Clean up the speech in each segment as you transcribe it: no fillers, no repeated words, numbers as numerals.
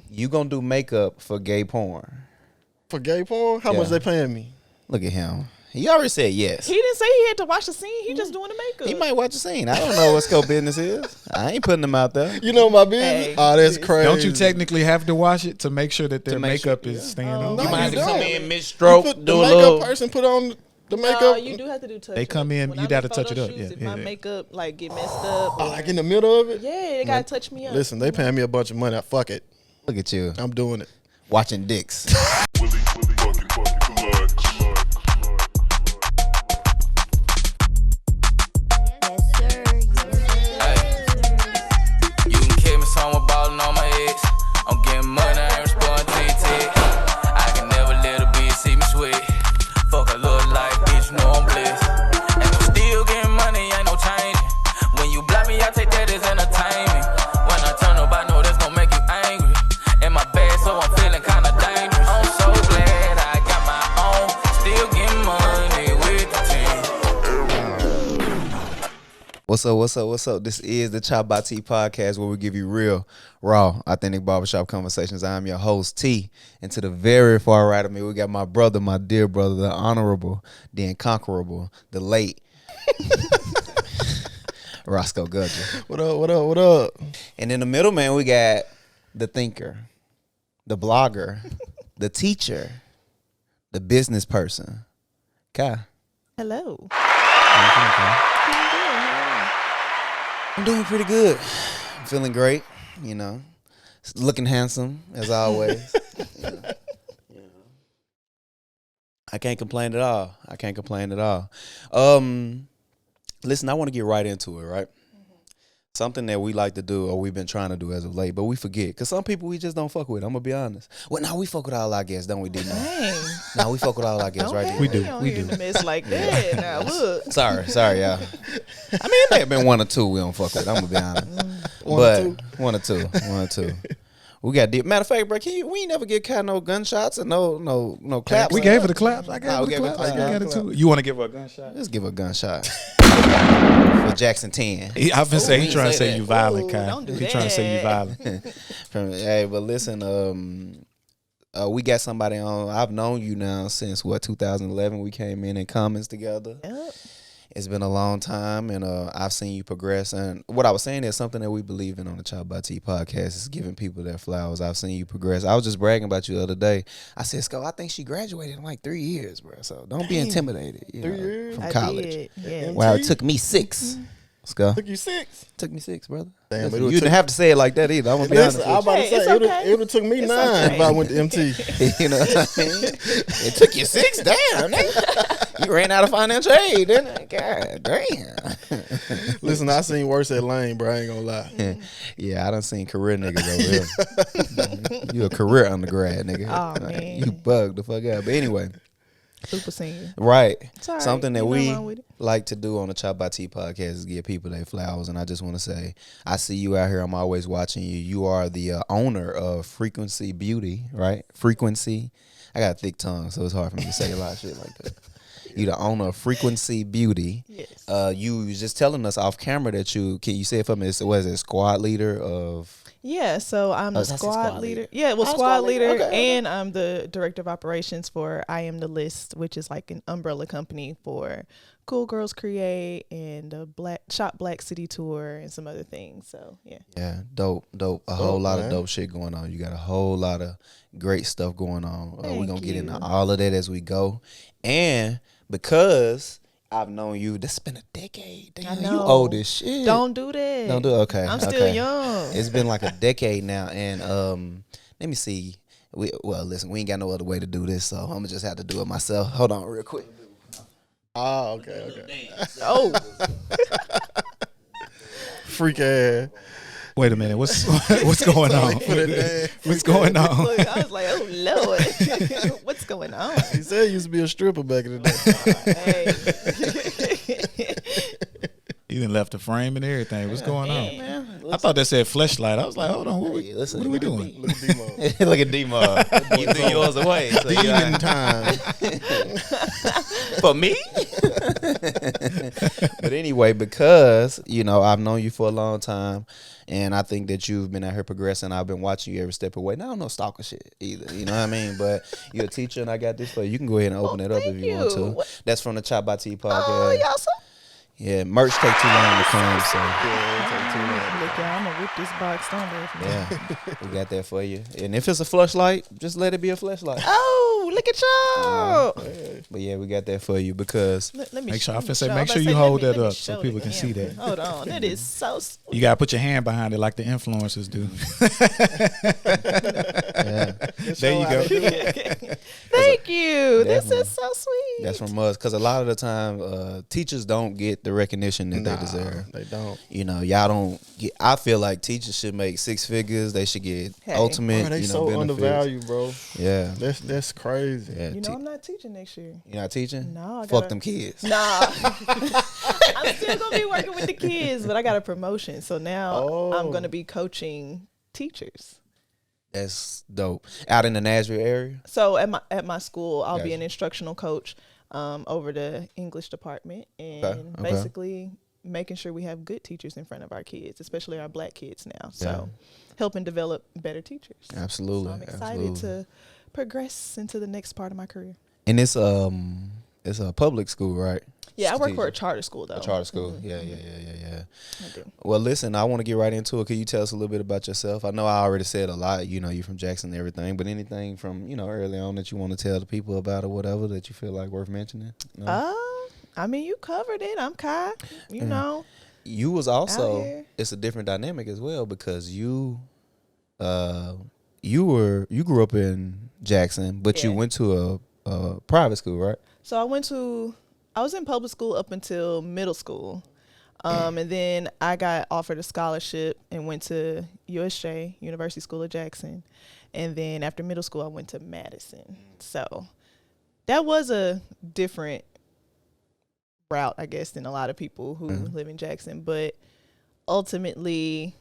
You gonna do makeup for gay porn? For gay porn? How much they paying me? Look at him. He already said yes. He didn't say he had to watch the scene. He just doing the makeup. He might watch the scene. I don't know what scope business is. I ain't putting him out there. You know my business? Hey. Oh, that's crazy. Don't you technically have to wash it to make sure that their make makeup sure- is staying No, on? You might have to you come don't. in mid-stroke, The do a makeup little. person put on the makeup. No, you do have to do touch. They come in, When you I do gotta touch photo it up. shoots, Yeah, if yeah, my yeah. makeup like get messed up. Oh, like in the middle of it? Yeah, they gotta touch me up. Listen, they paying me a bunch of money. Fuck it. Look at you. I'm doing it. Watching dicks. You can keep me somewhere ballin' on my ex. I'm getting money, I ain't responding to your text. I can never let a bitch see me sweat. Fuck a little life, bitch, you know I'm blessed. And I'm still getting money, ain't no changing. When you block me, I take that as entertainment. When I turn up, I know that's gon' make you angry. In my bed, so I'm feeling kinda dangerous. I'm so glad I got my own. Still getting money with the team. What's up, what's up, what's up? This is the ChoppedByT podcast where we give you real, raw, authentic barbershop conversations. I'm your host, T. And to the very far right of me, we got my brother, my dear brother, the honorable, the incomparable, the late Roscoe Gudger. What up, what up, what up? And in the middle, man, we got the thinker, the blogger, the teacher, the business person. Kai. Hello. I'm doing pretty good. I'm feeling great, you know. Looking handsome, as always. you know. I can't complain at all. Listen, I want to get right into it, right? Something that we like to do, or we've been trying to do as of late, but we forget. Because some people we just don't fuck with. I'm going to be honest. Well, now we fuck with all our guests, don't we, D-Man? Dang. Now we fuck with all our guests, right? Okay, We do, don't we hear do. the mess like that. Now look. Sorry, y'all. I mean, it may have been one or two we don't fuck with. I'm gonna be honest. One or two. We got deep. Matter of fact, bro, we ain't never get caught no gunshots or no claps. We gave her the claps. I gave Nah, her we the gave her claps. the I got it clap. too. You want to give her a gunshot? Let's give her a gunshot for Jackson 10. I've been saying we he trying to say say that. you violent, Ooh, Kai. don't do He trying to say you that. violent. Hey, but listen, we got somebody on. I've known you now since 2011. We came in comments together. Yep. It's been a long time, and I've seen you progress. And what I was saying is something that we believe in on the ChoppedByT podcast is giving people their flowers. I've seen you progress. I was just bragging about you the other day. I said, Sco, I think she graduated in like 3 years, bro. So don't be intimidated. 3 years? From I college. did. Yeah. Wow, it took me 6. Sco, Took you 6? took me 6, brother. Damn, Listen, it you would've didn't took- have to say it like that either. I'm gonna be Listen, honest. I was about to Hey, say, it's it okay. would have took me It's 9 okay. if I went to MT. You know what I mean? It took you 6? Damn, nigga. You ran out of financial aid, didn't it? God damn. Listen, I seen worse at Lane, bro. I ain't gonna lie. Yeah, I done seen career niggas over here. You a career undergrad, nigga. Aw, man. You bugged the fuck out. But anyway, Super senior. right. It's all right. Something that Ain't we nothing wrong with it. like to do on the ChoppedByT podcast is give people their flowers. And I just want to say, I see you out here. I'm always watching you. You are the owner of Frequency Beauty, right? Frequency. I got a thick tongue, so it's hard for me to say a lot of shit like that. You the owner of Frequency Beauty. Yes. You was just telling us off camera that can you say it for me? Was it squad leader of? Yeah, so I'm the that's the squad squad leader. leader. Yeah, well, Oh, squad squad leader. leader, Okay. and I'm the director of operations for I Am the List, which is like an umbrella company for Cool Girls Create and the Shop Black City Tour and some other things. So yeah. Yeah, dope. A whole lot of man. dope shit going on. You got a whole lot of great stuff going on. We're Thank going to get into you. all of that as we go. And because I've known you, this has been a decade. Damn, you know. old as shit. Don't do that. Don't do it. Okay. I'm still okay. young. It's been like a decade now. And let me see. Listen, we ain't got no other way to do this, so I'm going to just have to do it myself. Hold on real quick. Oh, okay. Oh, Freak ass. Wait a minute. What's going on? What's going on? look, I was like, oh Lord, what's going on? He said he used to be a stripper back in the day. Hey. He done left the frame and everything. What's going on? Man, I thought that said fleshlight. I was like, hold on, what Hey, listen, are we doing? Look at D-Mo. look at D-Mo. You threw yours away. So you Demon ain't- time. for me. But anyway, because I've known you for a long time, and I think that you've been out here progressing. I've been watching you every step of the way. Now, I don't know stalker shit either. You know what I mean? But you're a teacher, and I got this for you. You can go ahead and open it up if you want to. What? That's from the ChoppedByT podcast. Oh, y'all so. Yeah, merch take too long to come, so Look, y'all, I'm gonna rip this box down there. yeah, we got that for you. And if it's a fleshlight, just let it be a fleshlight. Oh, look at y'all. But yeah, we got that for you because Let me Make sure I let me finna say, show- make I'm sure about you to hold let that me up so show people the can see camera. that. Hold on, that is so sweet. You gotta put your hand behind it like the influencers do. There you go. Thank you. This Definitely. is so sweet. that's from us. Because a lot of the time, teachers don't get the recognition that they deserve. They don't. Y'all don't get. I feel like teachers should make six figures. They should get Hey. ultimate. Bro, they so benefits. undervalued, bro. Yeah, That's crazy. yeah. I'm not teaching next year. You're not teaching? No, I Fuck gotta- them kids. Nah, I'm still gonna be working with the kids, but I got a promotion, so now I'm gonna be coaching teachers. That's dope. Out in the Nashville area. So at my school, I'll be Gotcha. an instructional coach over the English department, and Okay. basically making sure we have good teachers in front of our kids, especially our Black kids now. So helping develop better teachers. Absolutely. So I'm excited absolutely. to progress into the next part of my career. And it's a public school, right? Yeah, I work for a Teacher. charter school though. A charter school. Mhm. Yeah. I do. Well, listen, I want to get right into it. Could you tell us a little bit about yourself? I know I already said a lot. You're from Jackson and everything, but anything from, early on that you want to tell the people about or whatever that you feel like worth mentioning? No? I mean, you covered it. I'm Kai. You know. You was Out also, here. it's a different dynamic as well because you grew up in Jackson, but you Yeah. went to a private school, right? So I was in public school up until middle school. And then I got offered a scholarship and went to USJ, University School of Jackson. And then after middle school, I went to Madison. So that was a different route, I guess, than a lot of people who live in Jackson. But ultimately,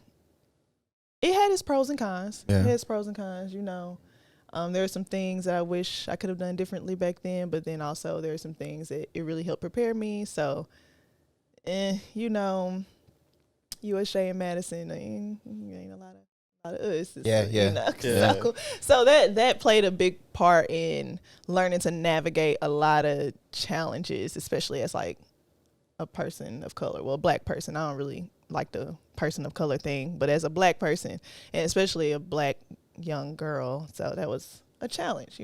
it had its pros and cons. Yeah. It had its pros and cons, there are some things that I wish I could have done differently back then, but then also there are some things that it really helped prepare me. So, USJ and Madison, ain't a lot of us. Yeah. So that played a big part in learning to navigate a lot of challenges, especially as like a person of color. Well, a Black person. I don't really like the person of color thing, but as a Black person, and especially a Black young girl, so that was a challenge,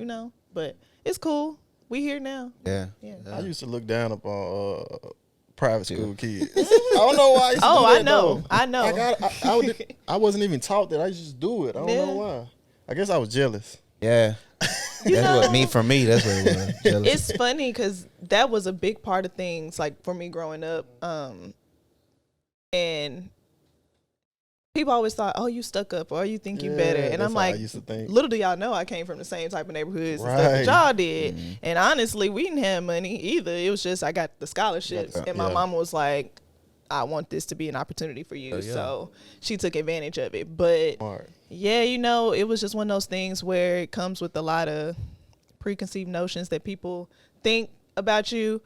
but it's cool. We here now. Yeah. I used to look down upon private school kids. I don't know why. I used to do that, though. I know. I wasn't even taught that. I used to just do it. I don't know why. I guess I was jealous. Yeah. That's what for me, that's what it was. Jealous. It's funny because that was a big part of things, like for me growing up, and people always thought, "Oh, you stuck up," or "You think you better," and I'm that's how I like, used to think. little do y'all know, I came from the same type of neighborhoods and stuff Right. that y'all did. And honestly, we didn't have money either. It was just I got the scholarships, and my mama was like, "I want this to be an opportunity for you," so she took advantage of it. But Smart. yeah, it was just one of those things where it comes with a lot of preconceived notions that people think about you.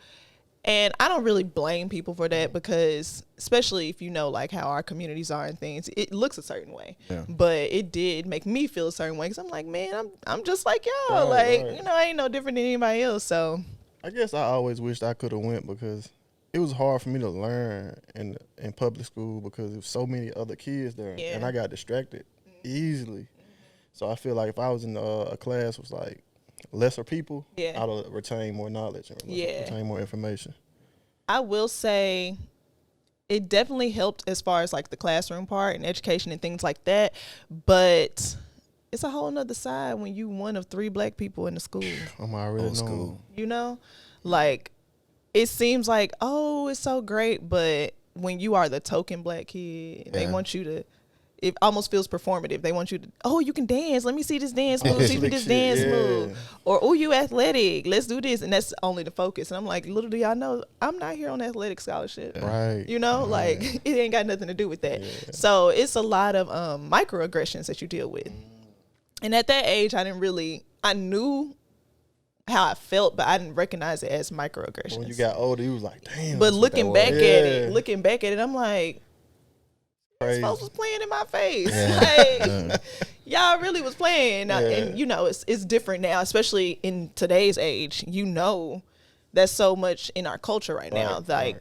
And I don't really blame people for that because, especially if you know like how our communities are and things, it looks a certain way. Yeah. But it did make me feel a certain way because I'm like, man, I'm just like y'all. Like, I ain't no different than anybody else. So I guess I always wished I could have went because it was hard for me to learn in public school because there was so many other kids there, and I got distracted easily. So I feel like if I was in a class with like lesser people, I'd have retained more knowledge and retain more information. I will say it definitely helped as far as like the classroom part and education and things like that. But it's a whole nother side when you one of 3 Black people in the school. I'm already Old school. Like it seems like, oh, it's so great, but when you are the token Black kid, they want you to, it almost feels performative. They want you to, oh, you can dance. Let me see this dance move. Teach me this dance move. Or, oh, you athletic. Let's do this. And that's only the focus. And I'm like, little do y'all know, I'm not here on athletic scholarship. Right. You know, like it ain't got nothing to do with that. So it's a lot of microaggressions that you deal with. And at that age, I knew how I felt, but I didn't recognize it as microaggressions. When you got older, you was like, damn. But looking back at it, I'm like, these folks was playing in my face. Like, y'all really was playing. And you know, it's different now, especially in today's age. You know, that's so much in our culture right now. Like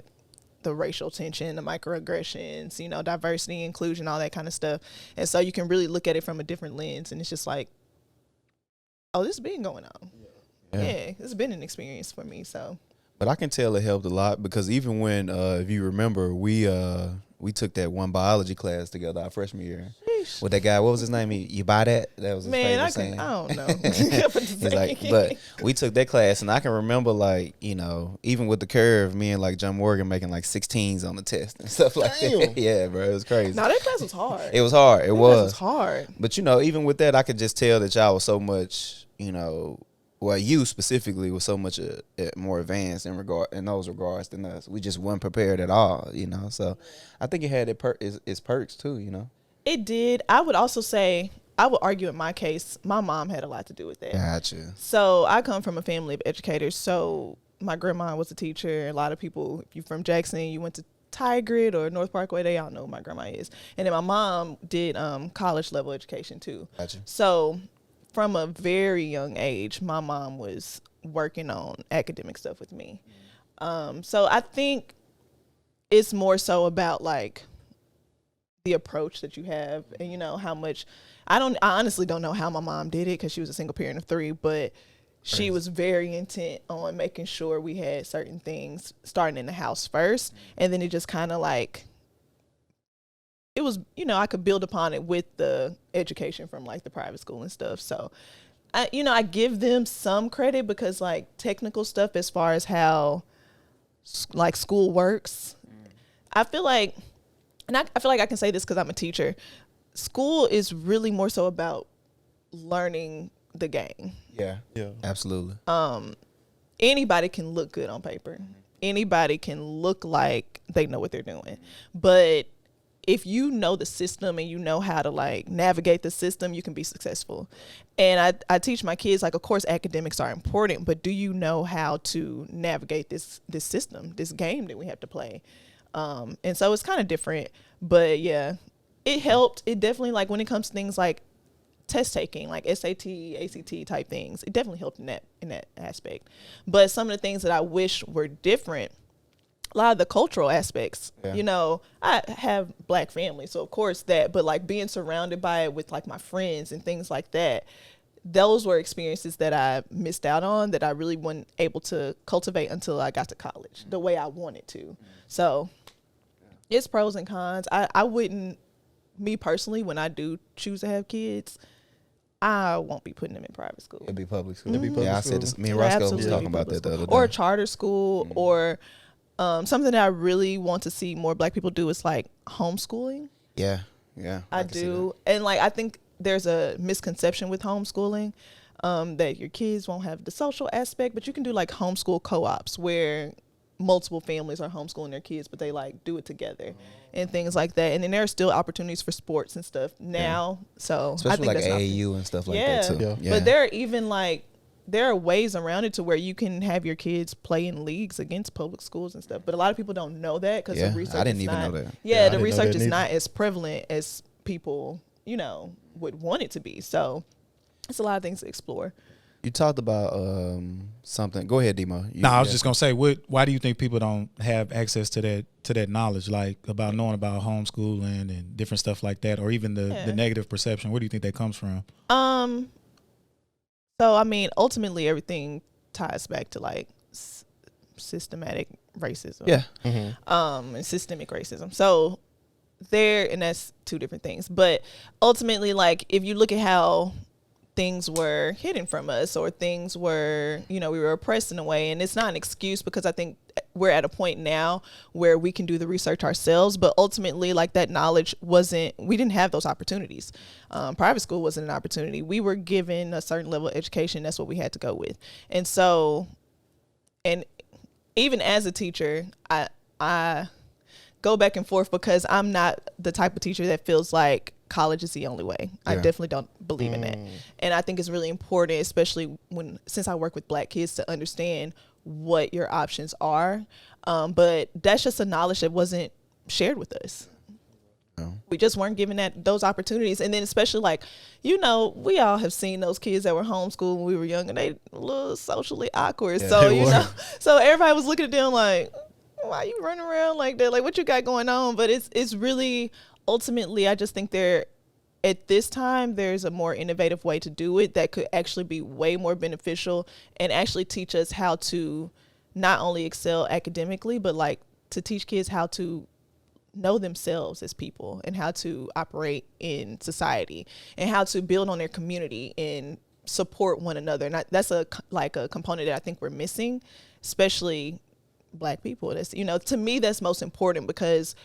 the racial tension, the microaggressions, you know, diversity, inclusion, all that kind of stuff. And so you can really look at it from a different lens. And it's just like, oh, this has been going on. Yeah, it's been an experience for me. So, but I can tell it helped a lot because even when, if you remember, we took that one biology class together our freshman year with that guy. What was his name? You buy that? That was his favorite saying. I don't know. He's like, but we took that class, and I can remember, like, you know, even with the curve, me and like John Morgan making like 16s on the test and stuff like that. Yeah, bro, it was crazy. No, that class was hard. It was hard. It was hard. But you know, even with that, I could just tell that y'all was so much, you know. Well, you specifically was so much more advanced in those regards than us. We just weren't prepared at all, you know. So I think it had its perks too, you know. It did. I would also say, I would argue in my case, my mom had a lot to do with that. Gotcha. So I come from a family of educators. So my grandma was a teacher. A lot of people, if you're from Jackson, you went to Tigard or North Parkway, they all know who my grandma is. And then my mom did college level education too. Gotcha. So from a very young age, my mom was working on academic stuff with me. So I think it's more so about like the approach that you have and, you know, how much I honestly don't know how my mom did it because she was a single parent of 3, but she was very intent on making sure we had certain things starting in the house first. And then it just kind of like, it was, you know, I could build upon it with the education from like the private school and stuff. So, I give them some credit because like technical stuff as far as how like school works, I feel like, and I feel like I can say this because I'm a teacher, school is really more so about learning the game. Yeah, absolutely. Anybody can look good on paper. Anybody can look like they know what they're doing. But if you know the system and you know how to like navigate the system, you can be successful. And I teach my kids, like, of course, academics are important, but do you know how to navigate this system, this game that we have to play? And so it's kind of different, but yeah, it helped. It definitely, like when it comes to things like test taking, like SAT, ACT type things, it definitely helped in that aspect. But some of the things that I wish were different, a lot of the cultural aspects, you know, I have Black family, so of course that, but like being surrounded by it with like my friends and things like that, those were experiences that I missed out on that I really wasn't able to cultivate until I got to college the way I wanted to. So it's pros and cons. I wouldn't, me personally, when I do choose to have kids, I won't be putting them in private school. It'd be public school. I said this, me and Roscoe was talking about that the other day. Or a charter school, or something that I really want to see more Black people do is like homeschooling. Yeah. I do. And like, I think there's a misconception with homeschooling that your kids won't have the social aspect, but you can do like homeschool co-ops where multiple families are homeschooling their kids, but they like do it together and things like that. And then there are still opportunities for sports and stuff now. So especially I think like AAU and stuff like that too. Yeah. But there are even like, there are ways around it to where you can have your kids play in leagues against public schools and stuff. But a lot of people don't know that because the research I didn't even know that. Yeah, the research is not as prevalent as people, you know, would want it to be. So it's a lot of things to explore. You talked about something. Go ahead, Demo. I was just gonna say, why do you think people don't have access to that knowledge, like about knowing about homeschooling and different stuff like that, or even the negative perception? Where do you think that comes from? So I mean, ultimately, everything ties back to like systematic racism. Yeah. And systemic racism. So and that's two different things. But ultimately, like if you look at how things were hidden from us or things were, you know, we were oppressed in a way, and it's not an excuse because I think we're at a point now where we can do the research ourselves, but ultimately like that knowledge we didn't have those opportunities. Private school wasn't an opportunity. We were given a certain level of education. That's what we had to go with. And so, and even as a teacher, I go back and forth because I'm not the type of teacher that feels like college is the only way. I definitely don't believe in that. And I think it's really important, especially since I work with Black kids, to understand what your options are. But that's just a knowledge that wasn't shared with us. We just weren't given those opportunities. And then especially like, we all have seen those kids that were homeschooled when we were young and they a little socially awkward. So, so everybody was looking at them like, why you running around like that? Like, what you got going on? But it's really, ultimately, I just think at this time, there's a more innovative way to do it that could actually be way more beneficial and actually teach us how to not only excel academically, but like to teach kids how to know themselves as people and how to operate in society and how to build on their community and support one another. And that's a component that I think we're missing, especially Black people. That's, to me, that's most important because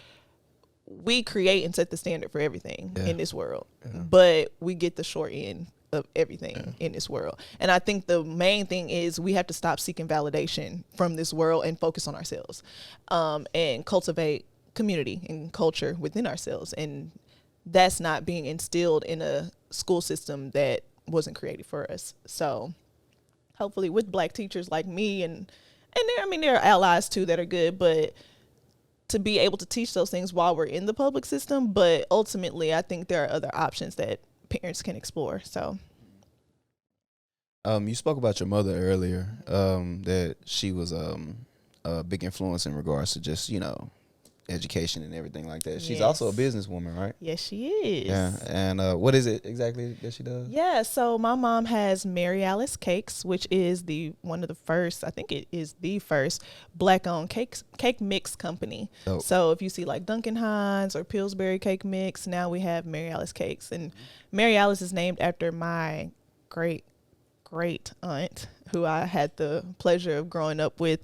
we create and set the standard for everything in this world, but we get the short end of everything in this world. And I think the main thing is we have to stop seeking validation from this world and focus on ourselves, and cultivate community and culture within ourselves. And that's not being instilled in a school system that wasn't created for us. So hopefully with Black teachers like me and there are allies too that are good, but to be able to teach those things while we're in the public system. But ultimately, I think there are other options that parents can explore. So, you spoke about your mother earlier, that she was a big influence in regards to just education and everything like that. She's also a businesswoman, right? Yes, she is. Yeah. And what is it exactly that she does? Yeah, so my mom has Mary Alice Cakes, which is one of the first, I think it is the first Black-owned cake mix company. Dope. So if you see like Duncan Hines or Pillsbury Cake Mix, now we have Mary Alice Cakes. And Mary Alice is named after my great aunt, who I had the pleasure of growing up with.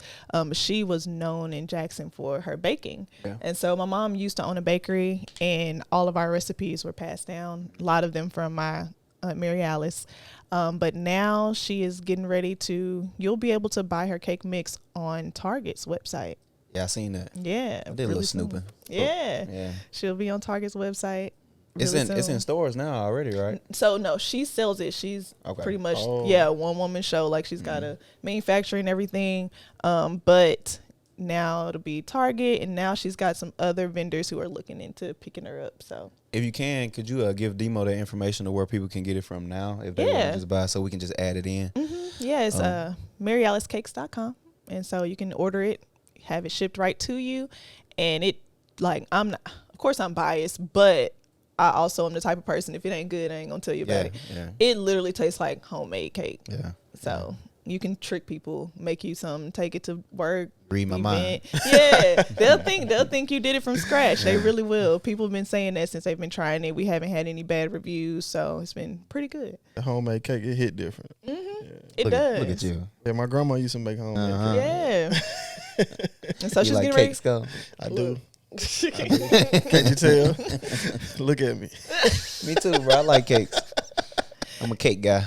She was known in Jackson for her baking. Yeah. And so my mom used to own a bakery, and all of our recipes were passed down, a lot of them from my Aunt Mary Alice. But now she is getting ready you'll be able to buy her cake mix on Target's website. Yeah, I seen that. Yeah. I did a little snooping. Yeah. She'll be on Target's website. It's in stores now already, right? So no, she sells it. She's pretty much one woman show. Like she's got a manufacturer and everything. But now it'll be Target, and now she's got some other vendors who are looking into picking her up. So if you can, could you give Demo the information of where people can get it from now if they want to just buy, so we can just add it in? Yeah, it's MaryAliceCakes.com, and so you can order it, have it shipped right to you, and of course I'm biased, but I also am the type of person, if it ain't good, I ain't gonna tell you about it. Yeah. It literally tastes like homemade cake. Yeah. So you can trick people, make you some, take it to work. Read my mind. Yeah. they'll think you did it from scratch. They really will. People have been saying that since they've been trying it. We haven't had any bad reviews, so it's been pretty good. The homemade cake, it hit different. It does. Look at you. Yeah, my grandma used to make homemade cake. Yeah. And so she's getting ready. Go? I do. Can't you tell? Look at me. Me too, bro. I like cakes. I'm a cake guy.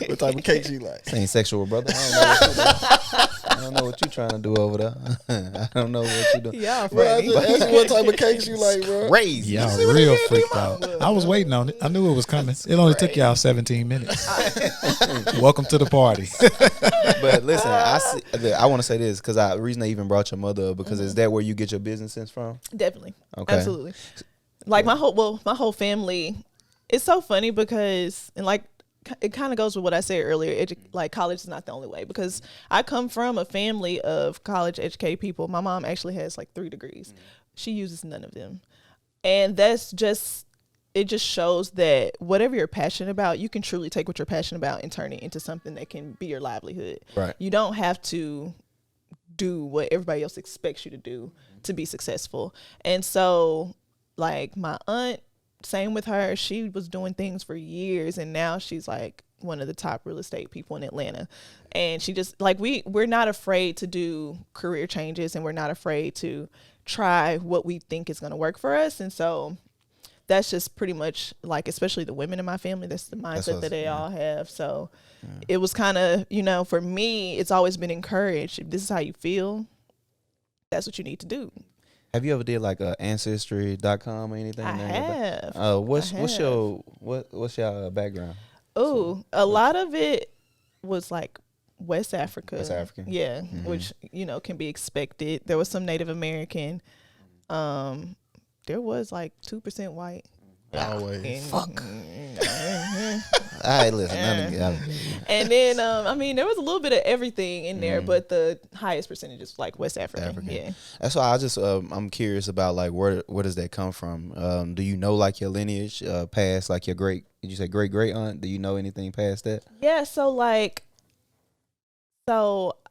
What type of cakes you like? This ain't sexual, brother. I don't know what you're trying to do over there. I don't know what you're doing. Yeah, bro, I just asked you what type of cakes you like, bro. Crazy. Y'all real freaked out. I was waiting on it. I knew it was coming. It only took y'all 17 minutes. Welcome to the party. But listen, I want to say this because the reason I even brought your mother up, because is that where you get your business sense from? Definitely. Okay. Absolutely. Like my whole family. It's so funny because, and like, it kind of goes with what I said earlier. Like college is not the only way, because I come from a family of college educated people. My mom actually has like 3 degrees. She uses none of them. And it just shows that whatever you're passionate about, you can truly take what you're passionate about and turn it into something that can be your livelihood. Right. You don't have to do what everybody else expects you to do to be successful. And so like my aunt, same with her. She was doing things for years, and now she's like one of the top real estate people in Atlanta. And she just like, we're not afraid to do career changes, and we're not afraid to try what we think is going to work for us. And so that's just pretty much like, especially the women in my family, that's the mindset that they all have. So it was kind of, you know, for me, it's always been encouraged. If this is how you feel, that's what you need to do. Have you ever did like Ancestry.com or anything? I have. What's your background? Oh, a lot of it was like West Africa. West African. Yeah, which, you know, can be expected. There was some Native American. There was like 2% white. Always. Fuck. All right, listen. And then, I mean, there was a little bit of everything in there, but the highest percentage is like West African. Yeah. That's why I just I'm curious about like where does that come from? Do you know like your lineage past like your great? Did you say great aunt? Do you know anything past that? Yeah. So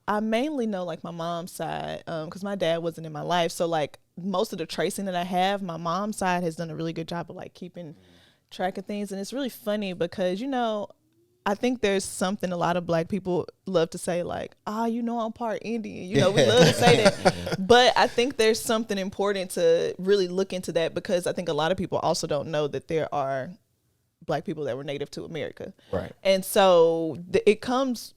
I mainly know like my mom's side, because my dad wasn't in my life. So like most of the tracing that I have, my mom's side has done a really good job of like keeping track of things. And it's really funny because, you know, I think there's something a lot of Black people love to say like, you know, I'm part Indian. You know, we love to say that. But I think there's something important to really look into that, because I think a lot of people also don't know that there are Black people that were native to America. Right. And so that comes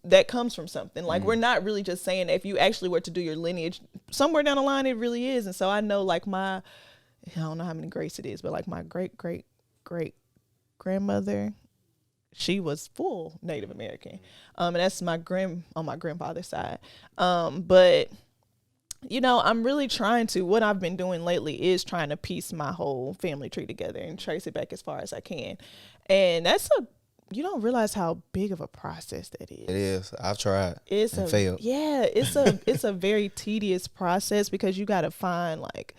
from something. Like we're not really just saying that. If you actually were to do your lineage, somewhere down the line it really is. And so I know like I don't know how many greats it is, but like my great grandmother, she was full Native American. And that's on my grandfather's side. But you know, I'm really what I've been doing lately is trying to piece my whole family tree together and trace it back as far as I can. And you don't realize how big of a process that is. It is. I've tried. Failed. Yeah, it's a very tedious process, because you got to find like,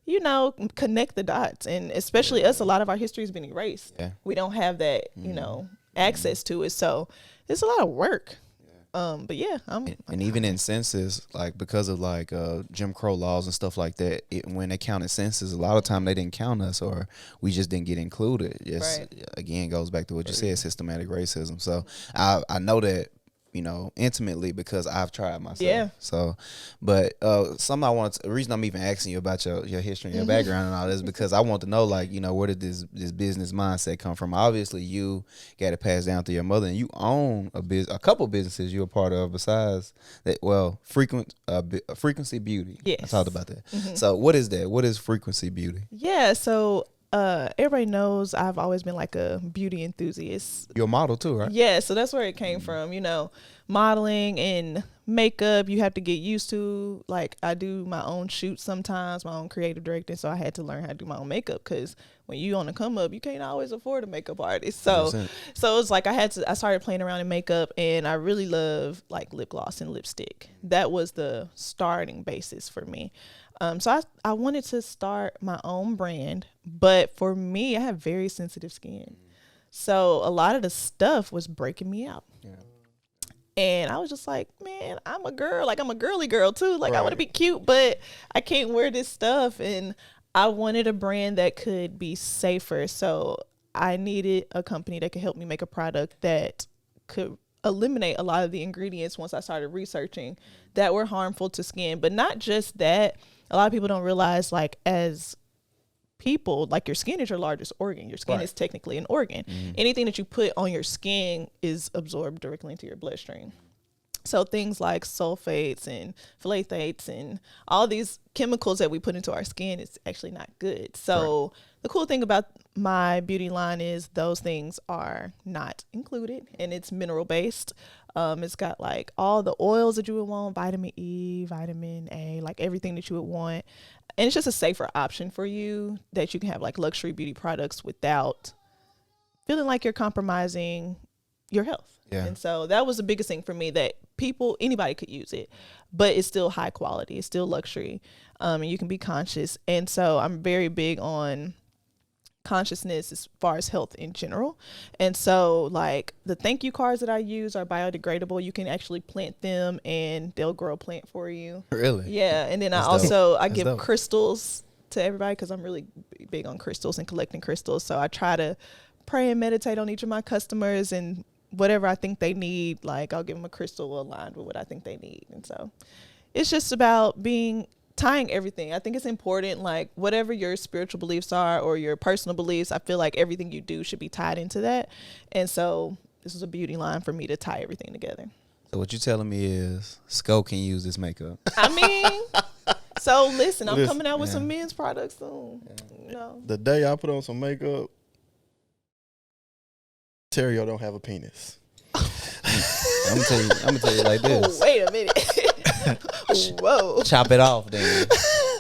you know, connect the dots. And especially us, a lot of our history has been erased. Yeah. We don't have that, you know, access to it. So it's a lot of work. But yeah, and even in census, like because of like Jim Crow laws and stuff like that, when they counted census, a lot of time they didn't count us, or we just didn't get included. Again, goes back to what you said, systematic racism. So I know that, you know, intimately, because I've tried myself. Yeah. So, but the reason I'm even asking you about your history and your background and all this, because I want to know, like, you know, where did this business mindset come from? Obviously, you got it passed down through your mother, and you own a couple businesses you're a part of besides that. Well, Frequency Beauty. Yes. I talked about that. So, what is that? What is Frequency Beauty? Yeah. So, everybody knows I've always been like a beauty enthusiast. You're a model too, right? Yeah, so that's where it came from. You know, modeling and makeup, you have to get used to. Like, I do my own shoots sometimes, my own creative directing, so I had to learn how to do my own makeup, because when you on the come up, you can't always afford a makeup artist. So 100%. So it's like I started playing around in makeup, and I really love like lip gloss and lipstick. That was the starting basis for me. So I wanted to start my own brand, but for me, I have very sensitive skin. So a lot of the stuff was breaking me out. Yeah. And I was just like, man, I'm a girl. Like, I'm a girly girl too. Like, I want to be cute, but I can't wear this stuff. And I wanted a brand that could be safer. So I needed a company that could help me make a product that could eliminate a lot of the ingredients once I started researching that were harmful to skin. But not just that. A lot of people don't realize, like, as people, like, your skin is your largest organ. Your skin is technically an organ. Anything that you put on your skin is absorbed directly into your bloodstream. So things like sulfates and phthalates and all these chemicals that we put into our skin is actually not good. So the cool thing about my beauty line is those things are not included, and it's mineral based. It's got like all the oils that you would want, vitamin E, vitamin A, like everything that you would want. And it's just a safer option for you, that you can have like luxury beauty products without feeling like you're compromising your health. Yeah. And so that was the biggest thing for me, that anybody could use it, but it's still high quality. It's still luxury. And you can be conscious. And so I'm very big on consciousness as far as health in general. And so like the thank you cards that I use are biodegradable. You can actually plant them and they'll grow a plant for you. Really? Yeah. And then I give crystals to everybody because I'm really big on crystals and collecting crystals. So I try to pray and meditate on each of my customers, and whatever I think they need, like I'll give them a crystal aligned with what I think they need. And so it's just about tying everything. I think it's important, like whatever your spiritual beliefs are or your personal beliefs, I feel like everything you do should be tied into that. And so this is a beauty line for me to tie everything together. So what you're telling me is Sco can use this makeup. I mean, so listen, I'm coming out with some men's products soon. You know. The day I put on some makeup, Terio don't have a penis. I'm gonna tell you like this. Oh, wait a minute. Whoa. Chop it off then.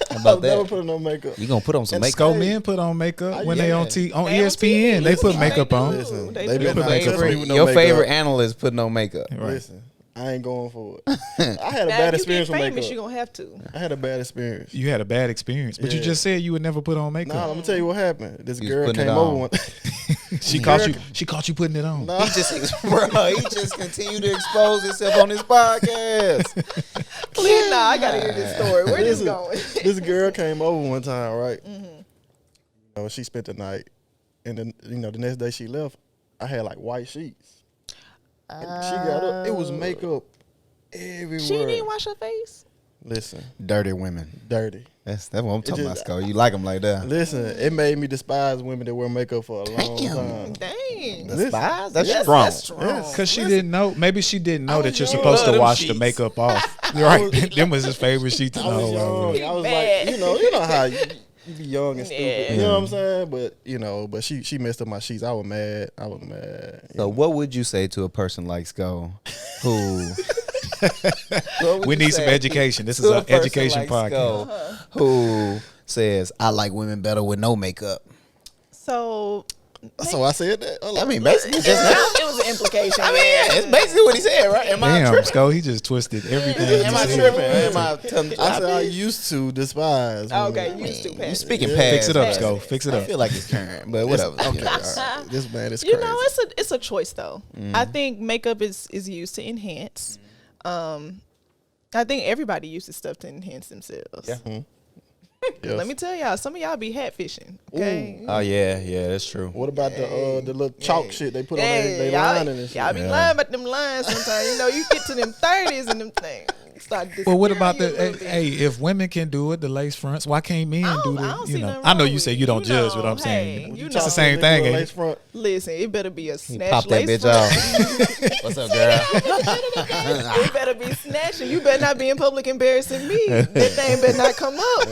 How about I've never that? put on no makeup. You gonna put on some And makeup? Sco men put on makeup when they on They ESPN. on TV. They put Listen, makeup they on. do. Listen, They they do. been Your not putting favorite, me with no your makeup. favorite analyst put no makeup. Right. Listen, I ain't going for it. I had a Now, bad if you get experience with famous, makeup. you're going to have to. I had a bad experience. You had a bad experience, but you Yeah. just said you would never put on makeup. Nah, I'm gonna tell you what happened. This You was girl putting it came on. over one. She caught you putting it on. Nah, He just continued to expose himself on his podcast. Please, I got to hear this story. Where this Listen, going? this girl came over one time, right? You know, she spent the night, and then the next day she left. I had like white sheets. And she got up. It was makeup everywhere. She didn't wash her face? Listen, Dirty women. dirty. That's what I'm talking just- about, Sco. You like them like that? Listen, it made me despise women that wear makeup for a long time. Dang. Despise? That's Yes, strong. that's strong. Yes. Because she didn't know. Maybe she didn't know that you're young. supposed Love to them wash the sheets. makeup off. Right. Them was his favorite sheets. I was young. I was Bad. like, you know how you be young and stupid. Yeah. You know what I'm saying? But she messed up my sheets. I was mad. So what would you say to a person like Sco who... What would We you need some say education. This to is a an person education like podcast. Sco who says, I like women better with no makeup? So, So I said that. I mean, basically just now. it was an implication. I mean, yeah, it's basically what he said, right? Am I Damn, tripping? Sco, he just twisted everything. Am I he said. tripping? Am I telling the I said I used to despise. Okay, women. used to You pass. speaking Yeah. past. Fix it up, Pass. Sco. Fix it I up. feel like it's current, but whatever. Okay, Yeah. all right. This man is You crazy. know, it's a choice though. I think makeup is used to enhance. I think everybody uses stuff to enhance themselves. Yeah. Yes. Let me tell y'all, some of y'all be hat fishing. Okay. Oh yeah, that's true. What about the little chalk shit they put on their y'all, lining and shit? y'all be lying about them lines sometimes. You know, you get to them 30s and them things start Well, what disappearing about you a the little bit. hey? If women can do it, the lace fronts, why can't men do I the? don't You see know, nothing I know wrong you say with you it. don't You judge know, what I'm hey, saying. you It's know. the same thing, ain't Lace it? front. Listen, it better be a He snatch popped that lace bitch front. off. What's up, girl? It better be snatching. You better not be in public embarrassing me. That thing better not come up.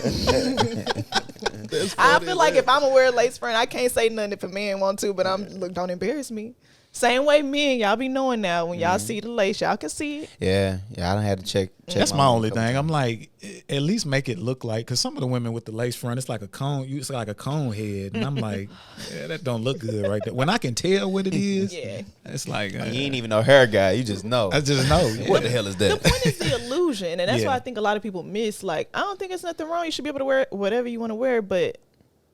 I feel like if I'm gonna wear a lace front, I can't say nothing if a man want to, but look, don't embarrass me. Same way men, y'all be knowing now when y'all see the lace, y'all can see it. Yeah, I don't have to check. That's my own only couple thing. times. I'm like, at least make it look like, because some of the women with the lace front, it's like a cone. It's like a cone head, and I'm like, yeah, that don't look good right there. When I can tell what it is, Yeah. it's like You ain't even no hair guy. You just know. I just know. What the hell is The that? point is the illusion, and that's Yeah. why I think a lot of people miss. Like, I don't think it's nothing wrong. You should be able to wear whatever you want to wear, but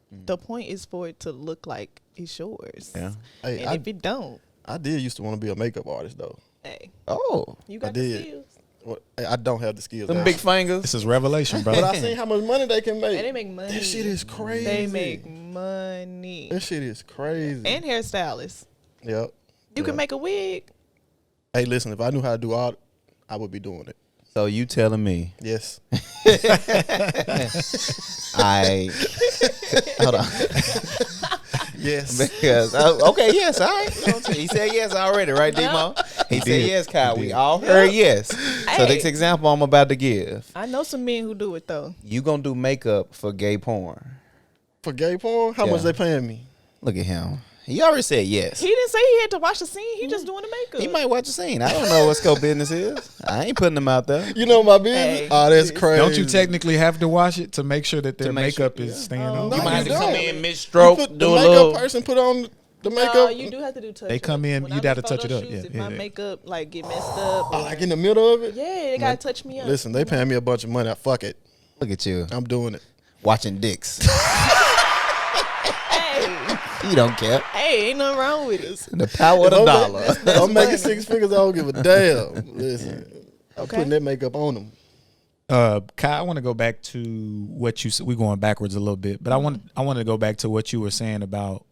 the point is for it to look like it's yours. Yeah. Hey, And if it don't, I did used to want to be a makeup artist though. hey, Oh, you I got the did. skills. I don't have the skills. them big fingers. This is revelation, But brother. I seen how much money they can make. And they make money. That shit is crazy. They make money. That shit is crazy. And hairstylists. Yep. You can make a wig. Hey, listen, if I knew how to do art, I would be doing it. So you telling me Yes. I hold on Yes. because okay, yes, all right. He said yes already, right, Demo? He said did. yes, Kyle. He We did. all heard yes. So Hey. this example I'm about to give, I know some men who do it though. you gonna do makeup for gay porn? For gay porn, how Yeah. much they paying me? Look at him. He already said yes. He didn't say he had to watch the scene. He just doing the makeup. He might watch the scene. I don't know what Scope business is. I ain't putting them out there. You know my business? Hey. Oh, that's crazy. Don't you technically have to wash it to make sure that their To make makeup sure- is staying Oh. on? No, You might have to you come don't. in You mid-stroke, put the do a makeup little. person put on the makeup? No, you do have to do touch. They come in, When you I gotta do touch it photo up. shoots, Yeah, if my yeah. makeup like get messed up, Oh, like in the middle of it? yeah, they gotta touch me up. Listen, they paying me a bunch of money. Fuck it. Look at you I'm doing it. watching dicks. Hey, You don't care. hey, ain't nothing wrong with it. The power of the If dollar. I'm making 6 figures, I don't give a damn. Listen, I'm Okay. putting that makeup on them. Kai, I want to go back to what you said. We're going backwards a little bit, but I want to go back to what you were saying about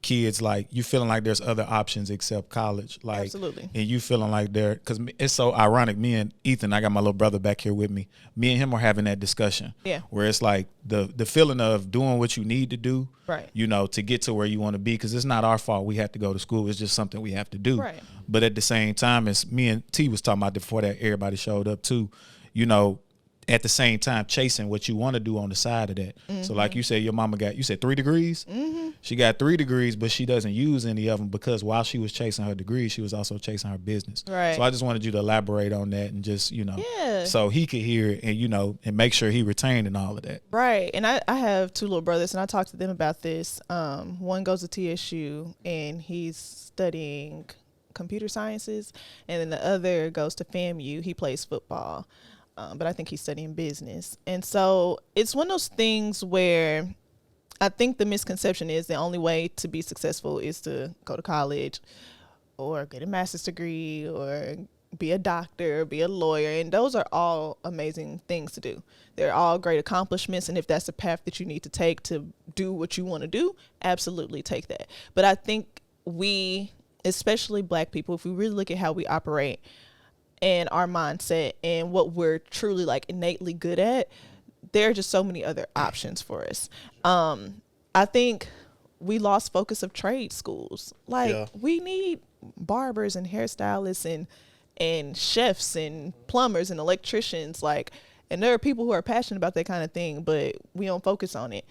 kids, like you feeling like there's other options except college, like Absolutely. and you feeling like there, because it's so ironic. Me and Ethan, I got my little brother back here with me. Me and him are having that discussion. Yeah. Where it's like the feeling of doing what you need to do, right? You know, to get to where you want to be, because it's not our fault we have to go to school. It's just something we have to do. Right. But at the same time, as me and T was talking about before that everybody showed up too, you know, at the same time chasing what you want to do on the side of that. Mm-hmm. So like you said, your mama got, you said 3 degrees? Mm-hmm. She got 3 degrees, but she doesn't use any of them because while she was chasing her degrees, she was also chasing her business. Right. So I just wanted you to elaborate on that and just, you know, yeah. so he could hear it and, you know, and make sure he retained and all of that. Right. And I have 2 little brothers, and I talked to them about this. One goes to TSU, and he's studying computer sciences, and then the other goes to FAMU. He plays football. But I think he's studying business. And so it's one of those things where I think the misconception is the only way to be successful is to go to college or get a master's degree or be a doctor, be a lawyer. And those are all amazing things to do. They're all great accomplishments. And if that's the path that you need to take to do what you want to do, absolutely take that. But I think we, especially Black people, if we really look at how we operate and our mindset and what we're truly like innately good at, there are just so many other options for us. I think we lost focus of trade schools. Like we need barbers and hairstylists and chefs and plumbers and electricians. Like, and there are people who are passionate about that kind of thing, but we don't focus on it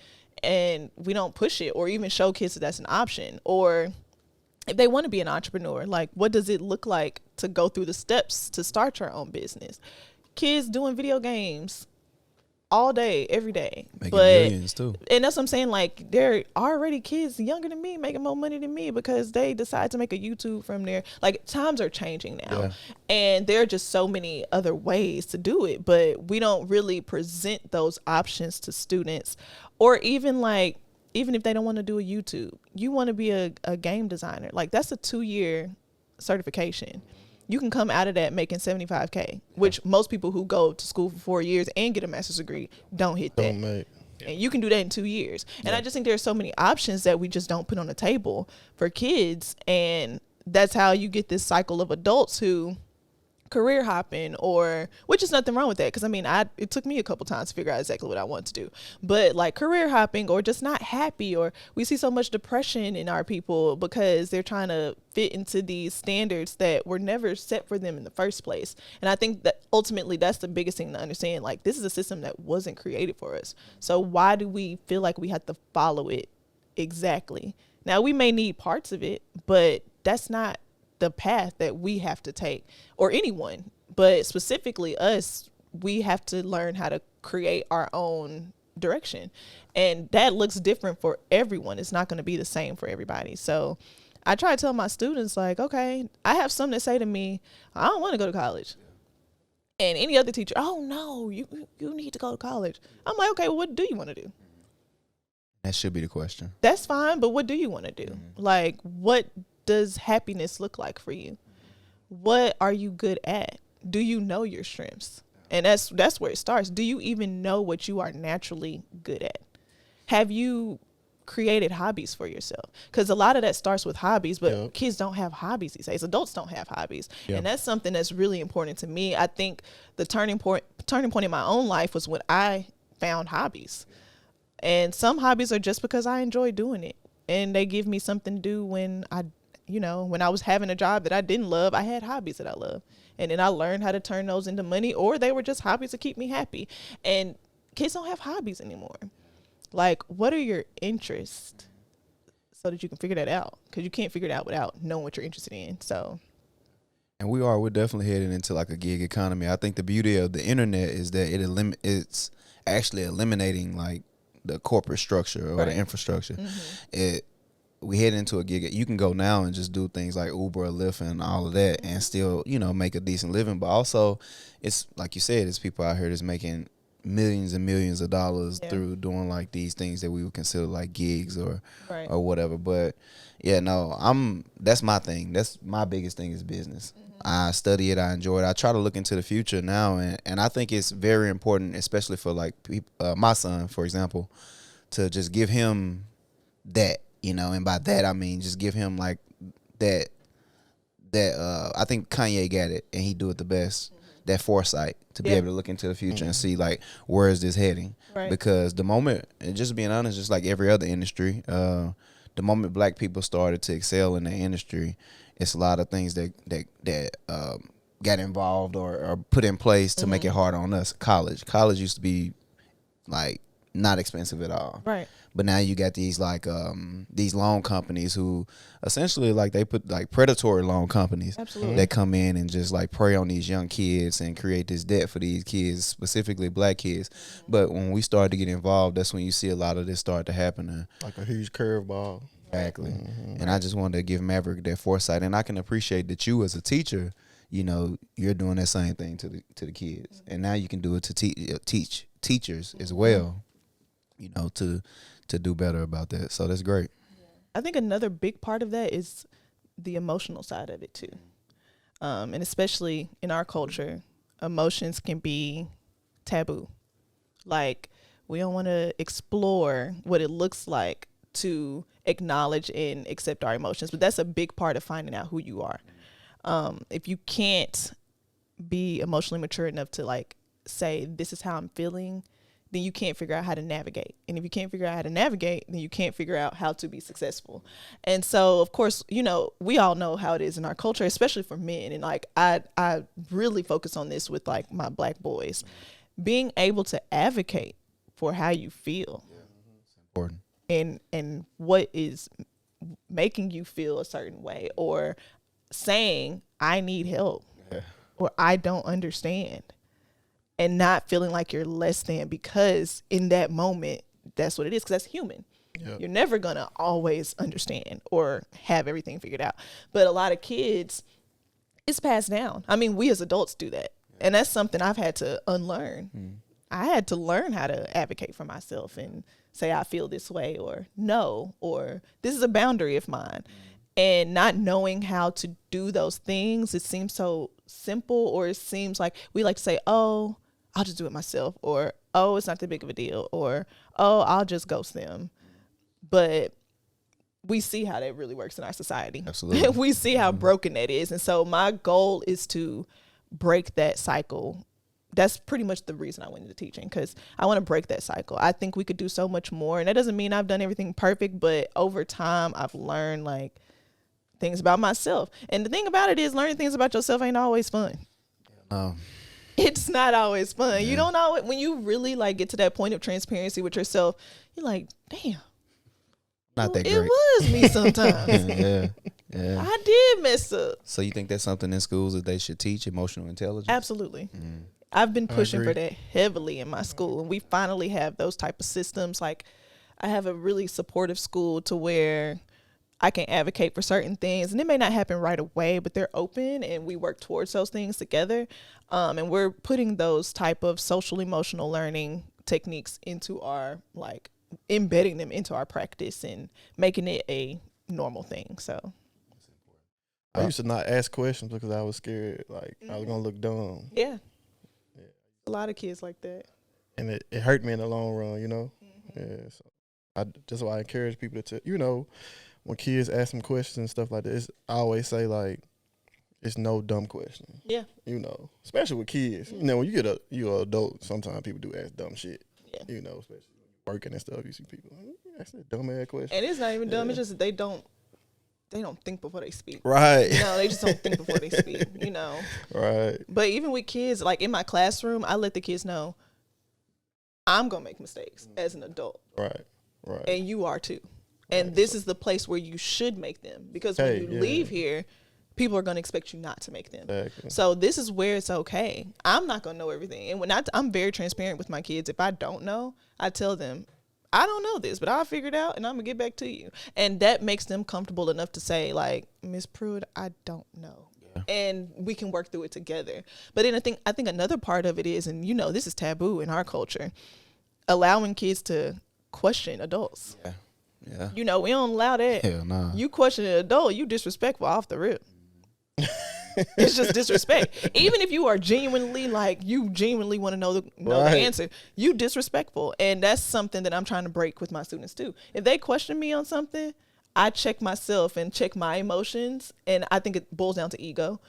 and we don't push it or even show kids that that's an option. Or if they want to be an entrepreneur, like what does it look like to go through the steps to start your own business? Kids doing video games all day, every day. Making millions too. And that's what I'm saying. Like there are already kids younger than me making more money than me because they decide to make a YouTube from there. Like times are changing now. Yeah. And there are just so many other ways to do it, but we don't really present those options to students. Or even like, even if they don't want to do a YouTube, you want to be a game designer. Like that's a 2-year certification. You can come out of that making $75K, which most people who go to school for 4 years and get a master's degree don't hit that. Don't make. And you can do that in 2 years. And I just think there's so many options that we just don't put on the table for kids. And that's how you get this cycle of adults who career hopping, or which is nothing wrong with that, because I mean it took me a couple times to figure out exactly what I want to do, but like career hopping or just not happy, or we see so much depression in our people because they're trying to fit into these standards that were never set for them in the first place. And I think that ultimately that's the biggest thing to understand. Like this is a system that wasn't created for us, so why do we feel like we have to follow it exactly? Now we may need parts of it, but that's not the path that we have to take, or anyone, but specifically us. We have to learn how to create our own direction, and that looks different for everyone. It's not going to be the same for everybody. So I try to tell my students, like, okay, I have some that say to me, I don't want to go to college. And any other teacher, oh no, you need to go to college. I'm like, okay, well, what do you want to do? That should be the question. That's fine, but what do you want to do? Mm-hmm. Like, what does happiness look like for you? What are you good at? Do you know your strengths? And that's where it starts. Do you even know what you are naturally good at? Have you created hobbies for yourself? Because a lot of that starts with hobbies, but kids don't have hobbies these days. Adults don't have hobbies. And that's something that's really important to me. I think the turning point in my own life was when I found hobbies. And some hobbies are just because I enjoy doing it, and they give me something to do when when I was having a job that I didn't love. I had hobbies that I love. And then I learned how to turn those into money, or they were just hobbies to keep me happy. And kids don't have hobbies anymore. Like, what are your interests so that you can figure that out? Because you can't figure it out without knowing what you're interested in. So. And we're definitely heading into like a gig economy. I think the beauty of the internet is that it's actually eliminating like the corporate structure or the infrastructure. Mm-hmm. We head into a gig. You can go now and just do things like Uber or Lyft and all of that and still, make a decent living. But also, it's like you said, it's people out here that's making millions and millions of dollars through doing like these things that we would consider like gigs or whatever. But yeah, no, that's my thing. That's my biggest thing is business. I study it. I enjoy it. I try to look into the future now, and I think it's very important, especially for like my son, for example, to just give him that, you know, and by that I mean just give him like that. I think Kanye got it, and he do it the best. That foresight to be able to look into the future and see like where is this heading? Right. Because the moment, and just being honest, just like every other industry, the moment Black people started to excel in the industry, it's a lot of things that got involved or put in place to make it hard on us. College used to be like not expensive at all. Right. But now you got these like these loan companies who essentially like they put like predatory loan companies that come in and just like prey on these young kids and create this debt for these kids, specifically Black kids. But when we started to get involved, that's when you see a lot of this start to happen. Like a huge curveball. Exactly. And I just wanted to give Maverick that foresight, and I can appreciate that you as a teacher, you know, you're doing that same thing to the kids, and now you can do it to teach teachers as well, you know, to do better about that. So that's great. I think another big part of that is the emotional side of it too. And especially in our culture, emotions can be taboo. Like, we don't want to explore what it looks like to acknowledge and accept our emotions. But that's a big part of finding out who you are. If you can't be emotionally mature enough to like say, this is how I'm feeling, then you can't figure out how to navigate. And if you can't figure out how to navigate, then you can't figure out how to be successful. And so, of course, you know, we all know how it is in our culture, especially for men. And like, I really focus on this with like my Black boys, being able to advocate for how you feel. It's important. And what is making you feel a certain way, or saying, I need help, or I don't understand. And not feeling like you're less than, because in that moment, that's what it is, because that's human. Yep. You're never going to always understand or have everything figured out. But a lot of kids, it's passed down. I mean, we as adults do that. And that's something I've had to unlearn. I had to learn how to advocate for myself and say, I feel this way, or no, or this is a boundary of mine. And not knowing how to do those things, it seems so simple, or it seems like we like to say, oh, I'll just do it myself, or, oh, it's not that big of a deal, or, oh, I'll just ghost them. But we see how that really works in our society. Absolutely. We see how broken that is. And so my goal is to break that cycle. That's pretty much the reason I went into teaching, because I want to break that cycle. I think we could do so much more. And that doesn't mean I've done everything perfect, but over time I've learned like things about myself. And the thing about it is, learning things about yourself ain't always fun. It's not always fun. You don't know it. When you really like get to that point of transparency with yourself, you're like, damn, not that great. It was me sometimes. Yeah. I did mess up. So you think that's something in schools that they should teach, emotional intelligence? Absolutely. I've been pushing for that heavily in my school, and we finally have those type of systems. Like, I have a really supportive school to where I can advocate for certain things, and it may not happen right away, but they're open and we work towards those things together. And we're putting those type of social emotional learning techniques into our, like, embedding them into our practice and making it a normal thing. So I used to not ask questions because I was scared, like I was gonna look dumb. Yeah. A lot of kids like that. And it hurt me in the long run, you know? Yeah. So that's why I encourage people to, you know, when kids ask them questions and stuff like this, I always say, like, it's no dumb question. Yeah. You know, especially with kids. You know, when you're an adult, sometimes people do ask dumb shit. Yeah. You know, especially when you're working and stuff, you see people, that's a dumb ass question. And it's not even dumb, it's just that they don't think before they speak. Right. You know, they just don't think before they speak, you know. Right. But even with kids, like in my classroom, I let the kids know I'm going to make mistakes as an adult. Right. And you are too. And this is the place where you should make them, because when you leave here, people are going to expect you not to make them. Exactly. So this is where it's okay. I'm not going to know everything. And when I'm very transparent with my kids. If I don't know, I tell them, I don't know this, but I'll figure it out and I'm going to get back to you. And that makes them comfortable enough to say, like, Miss Pruitt, I don't know. and we can work through it together. But then I think another part of it is, and this is taboo in our culture, allowing kids to question adults. Yeah. We don't allow that. Hell nah. You question an adult, you disrespectful off the rip. It's just disrespect. Even if you are genuinely you genuinely want to know the answer, you disrespectful. And that's something that I'm trying to break with my students too. If they question me on something, I check myself and check my emotions. And I think it boils down to ego.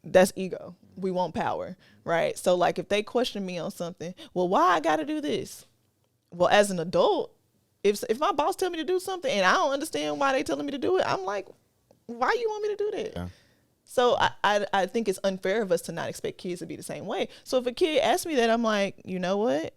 That's ego. We want power, right? So if they question me on something, well, why I got to do this? Well, as an adult, if my boss tell me to do something and I don't understand why they telling me to do it, I'm like, why you want me to do that? Yeah. So I think it's unfair of us to not expect kids to be the same way. So if a kid asks me that, I'm like, you know what?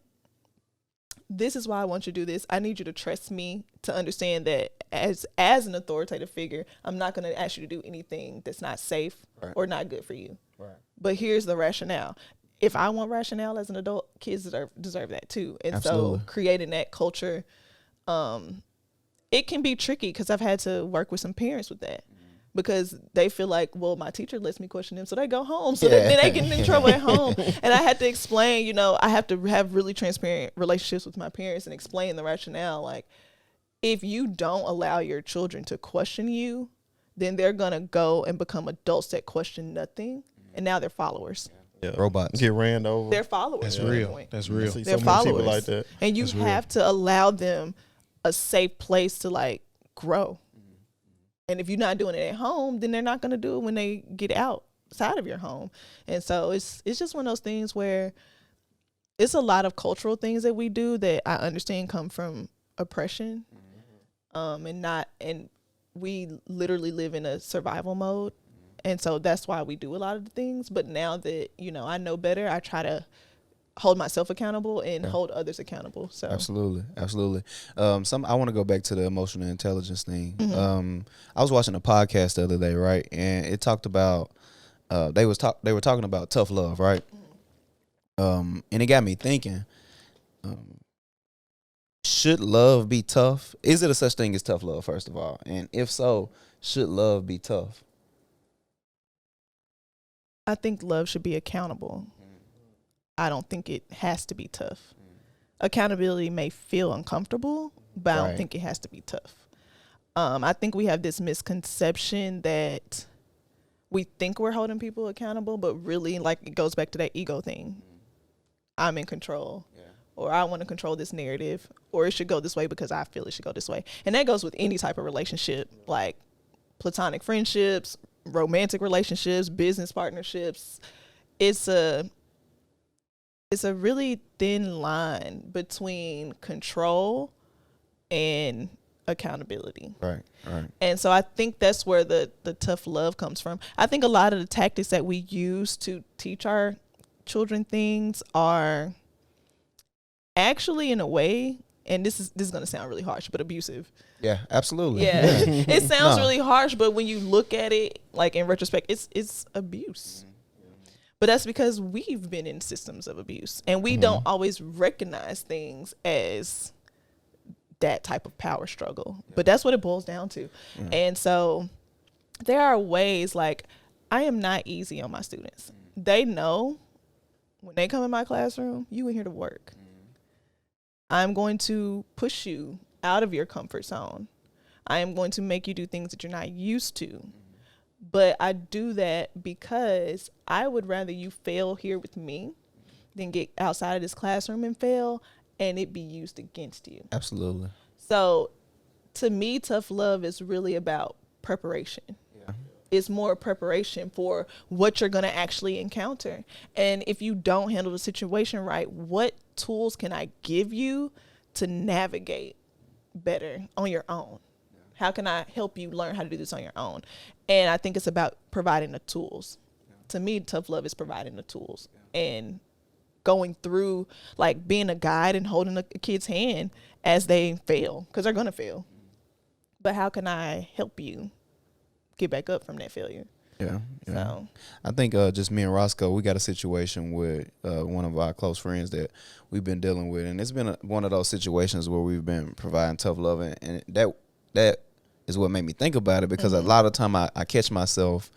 This is why I want you to do this. I need you to trust me to understand that as an authoritative figure, I'm not going to ask you to do anything that's not safe or not good for you. Right. But here's the rationale. If I want rationale as an adult, kids deserve that too. And Absolutely. So creating that culture, it can be tricky because I've had to work with some parents with that. Because they feel like, well, my teacher lets me question them, so they go home. So then they get in trouble at home. And I had to explain, I have to have really transparent relationships with my parents and explain the rationale. If you don't allow your children to question you, then they're going to go and become adults that question nothing. And now they're followers. Yeah. Robots. Get ran over. They're followers. That's real. That's real. They're so followers. People like that. And you have to allow them a safe place to grow. And if you're not doing it at home, then they're not going to do it when they get outside of your home. And so it's just one of those things where it's a lot of cultural things that we do that I understand come from oppression, and we literally live in a survival mode. And so that's why we do a lot of the things. But now that, I know better, I try to hold myself accountable and hold others accountable. So absolutely. I want to go back to the emotional intelligence thing. I was watching a podcast the other day, right, and it talked about they were talking about tough love, right? And it got me thinking, should love be tough? Is it a such thing as tough love, first of all? And if so, should love be tough? I think love should be accountable. I don't think it has to be tough. Accountability may feel uncomfortable, but I don't think it has to be tough. I think we have this misconception that we think we're holding people accountable, but really, it goes back to that ego thing. I'm in control, or I want to control this narrative, or it should go this way because I feel it should go this way. And that goes with any type of relationship, like platonic friendships, romantic relationships, business partnerships. It's a really thin line between control and accountability. Right. And so I think that's where the tough love comes from. I think a lot of the tactics that we use to teach our children things are actually, in a way, and this is going to sound really harsh, but abusive. Yeah, absolutely. Yeah. It sounds really harsh, but when you look at it, in retrospect, it's abuse. But that's because we've been in systems of abuse, and we don't always recognize things as that type of power struggle. But that's what it boils down to. And so there are ways, I am not easy on my students. They know when they come in my classroom, you in here to work. I'm going to push you out of your comfort zone. I am going to make you do things that you're not used to. But I do that because I would rather you fail here with me than get outside of this classroom and fail and it be used against you. Absolutely. So to me, tough love is really about preparation. Yeah. It's more preparation for what you're going to actually encounter. And if you don't handle the situation right, what tools can I give you to navigate better on your own? How can I help you learn how to do this on your own? And I think it's about providing the tools. Yeah. To me, tough love is providing the tools and going through, being a guide and holding a kid's hand as they fail, because they're going to fail. But how can I help you get back up from that failure? Yeah. So I think just me and Roscoe, we got a situation with one of our close friends that we've been dealing with. And it's been one of those situations where we've been providing tough love. And that is what made me think about it, because a lot of time I catch myself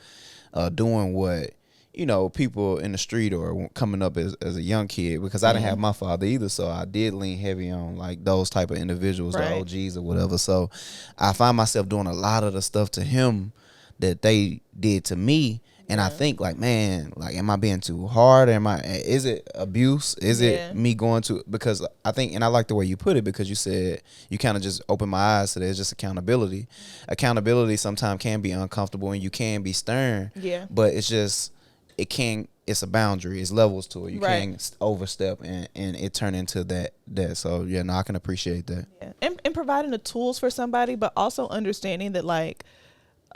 doing what, you know, people in the street or coming up as a young kid, because I didn't have my father either. So I did lean heavy on like those type of individuals, the OGs or whatever. So I find myself doing a lot of the stuff to him that they did to me. And I think like, man, like, am I being too hard? Is it abuse? Is it me going to, because I think, and I like the way you put it, because you said you kind of just opened my eyes to there's just accountability. Accountability sometimes can be uncomfortable and you can be stern. Yeah. But it's just, it's a boundary. It's levels to it. You can't overstep and it turn into that. So yeah, no, I can appreciate that. Yeah. And providing the tools for somebody, but also understanding that, like,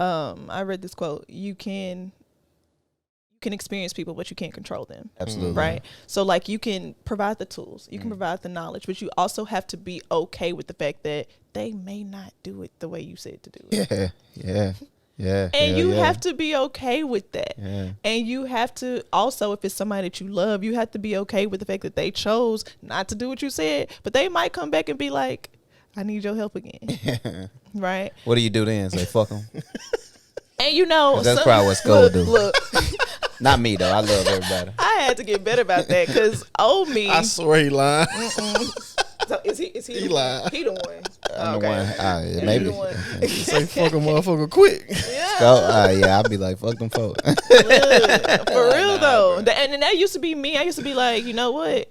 I read this quote, you can experience people, but you can't control them. Absolutely. Right? So like, you can provide the tools, you can provide the knowledge, but you also have to be okay with the fact that they may not do it the way you said to do it. Yeah. And you have to be okay with that. Yeah. And you have to also, if it's somebody that you love, you have to be okay with the fact that they chose not to do what you said, but they might come back and be like, I need your help again. Right? What do you do then? Say, fuck them? And you know, that's probably what Skull do. Look. Not me though. I love everybody. I had to get better about that, because old me. I swear he lying. So is he lying? He the one. I'm the one. Maybe. The one. Say fuck a motherfucker quick. Yeah. Yeah, I'd be like, fuck them folks. For real though. And that used to be me. I used to be like, you know what?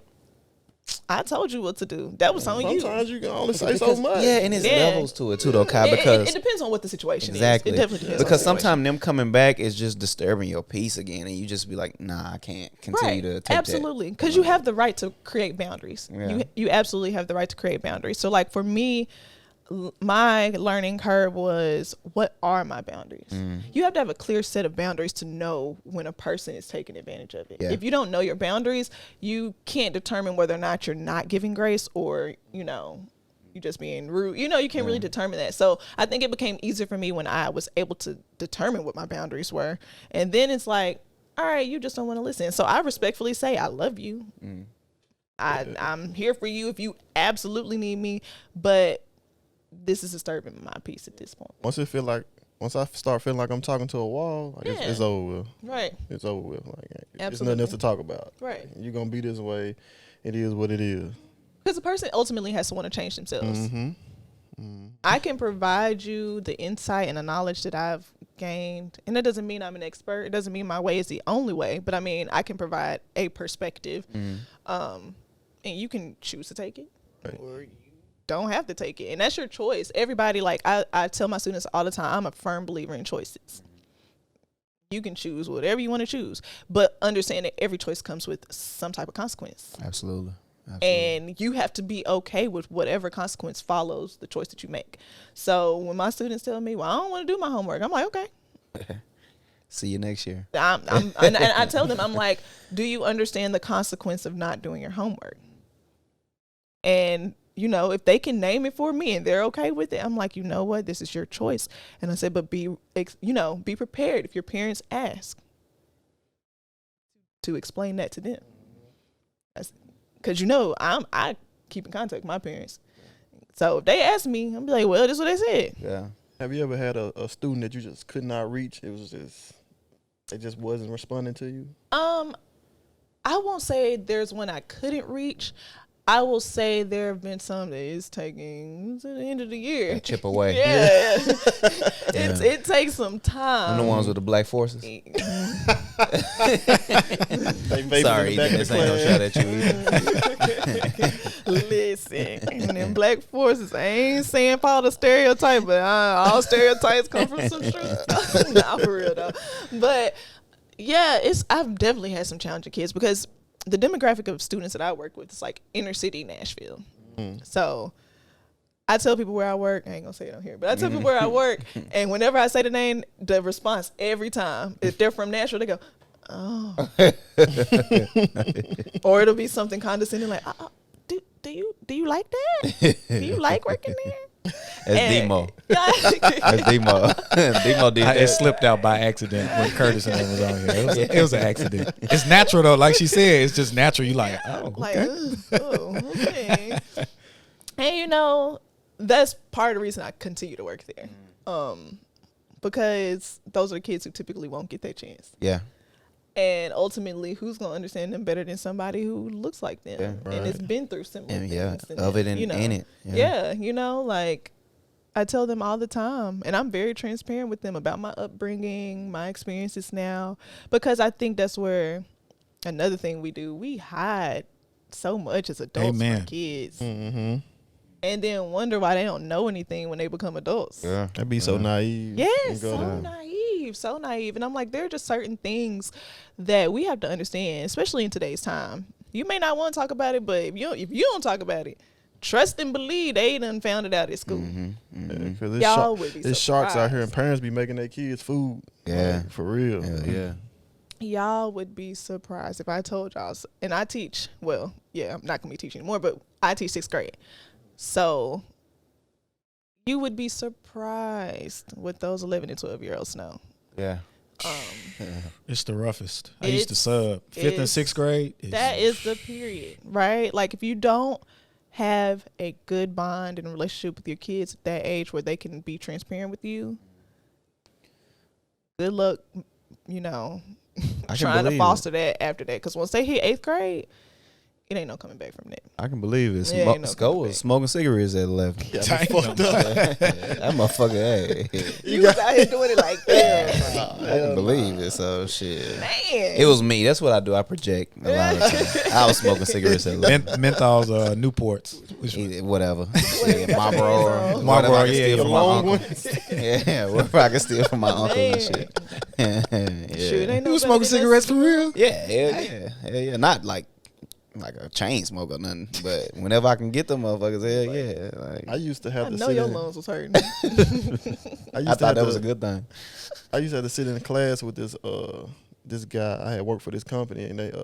I told you what to do. That was on you. Sometimes you can only say so much. Yeah, and there's levels to it too, though, Kai. Because it depends on what the situation is. It definitely depends. Because sometimes them coming back is just disturbing your peace again, and you just be like, nah, I can't continue to take absolutely, because you have the right to create boundaries. Yeah. You absolutely have the right to create boundaries. So like for me, my learning curve was, what are my boundaries? You have to have a clear set of boundaries to know when a person is taking advantage of it. If you don't know your boundaries, you can't determine whether or not you're not giving grace, or, you know, you just being rude. You know, you can't really determine that. So I think it became easier for me when I was able to determine what my boundaries were. And then it's like, all right, you just don't want to listen. So I respectfully say, I love you. I'm here for you if you absolutely need me, but this is disturbing my peace at this point. Once I start feeling like I'm talking to a wall, like it's over with. Right. It's over with. Like, there's nothing else to talk about. Right. You're going to be this way. It is what it is. Because the person ultimately has to want to change themselves. I can provide you the insight and the knowledge that I've gained. And that doesn't mean I'm an expert. It doesn't mean my way is the only way. But I mean, I can provide a perspective. And you can choose to take it. Right. Or you don't have to take it, and that's your choice. Everybody, like I tell my students all the time, I'm a firm believer in choices. You can choose whatever you want to choose, but understand that every choice comes with some type of consequence. Absolutely. And you have to be okay with whatever consequence follows the choice that you make. So when my students tell me, well, I don't want to do my homework, I'm like, okay. See you next year. And I tell them, I'm like, do you understand the consequence of not doing your homework? And you know, if they can name it for me and they're okay with it, I'm like, you know what, this is your choice. And I said, but be prepared if your parents ask to explain that to them. Because, you know, I keep in contact with my parents. So if they ask me, I'm like, well, this is what they said. Yeah. Have you ever had a student that you just could not reach? It just wasn't responding to you? I won't say there's one I couldn't reach. I will say there have been some that is taking to the end of the year. Chip away. Yeah. It takes some time. I'm the ones with the black forces. Sorry, this ain't no shot at you either. Listen, and them black forces, I ain't saying follow the stereotype, but all stereotypes come from some truth. Nah, for real though. But yeah, I've definitely had some challenging kids, because the demographic of students that I work with is like inner city Nashville. So I tell people where I work. I ain't gonna say it on here, but I tell people where I work, and whenever I say the name, the response every time, if they're from Nashville, they go, "Oh," or it'll be something condescending like, "Do you like that? Do you like working there?" That's Demo. That's Demo. Demo did that. It slipped out by accident when Curtis and them was on here. It was an accident. It's natural though, like she said. It's just natural. You like, oh, okay. Okay. And you know, that's part of the reason I continue to work there. because those are the kids who typically won't get their chance. Yeah. And ultimately, who's going to understand them better than somebody who looks like them and has been through similar things? Of it and in it. Yeah, you know, like I tell them all the time, and I'm very transparent with them about my upbringing, my experiences now, because I think that's where another thing we do, we hide so much as adults from kids. Mm-hmm. And then wonder why they don't know anything when they become adults. Yeah. That'd be so naive. Yeah, so naive. And I'm like, there are just certain things that we have to understand, especially in today's time. You may not want to talk about it, but if you don't talk about it, trust and believe they done found it out at school. Because Y'all would be there's sharks out here, and surprised. parents be making their kids food. Yeah. Like, for real. Yeah. Y'all would be surprised if I told y'all. And I teach, well, yeah, I'm not going to be teaching anymore, but I teach 6th grade. So you would be surprised what those 11 and 12-year-olds know. Yeah. It's the roughest. I used to sub 5th and 6th grade. That is the period, right? Like if you don't have a good bond and relationship with your kids at that age where they can be transparent with you, good luck, you know, trying to foster that after that. Because once they hit 8th grade, it ain't no coming back from that. I can believe it. ain't no Sco was smoking cigarettes at 11. Yeah, fucked up. That motherfucker, hey. You was out here doing it like that. I can believe it, so shit. Man. It was me. That's what I do. I project a lot of times. I was smoking cigarettes at 11. Menthol's Newports. Whatever. Marlboro. Marlboro, yeah, from my long uncle. Yeah, whatever I can steal from my uncle and shit. Shoot, ain't no You was smoking cigarettes for real? Yeah, hell yeah. Not like a chain smoke or nothing, but whenever I can get them motherfuckers, hell yeah. Like, I used to have I to know sit your in. lungs was hurting. I thought that was a good thing. I used to have to sit in class with this guy. I had worked for this company, and it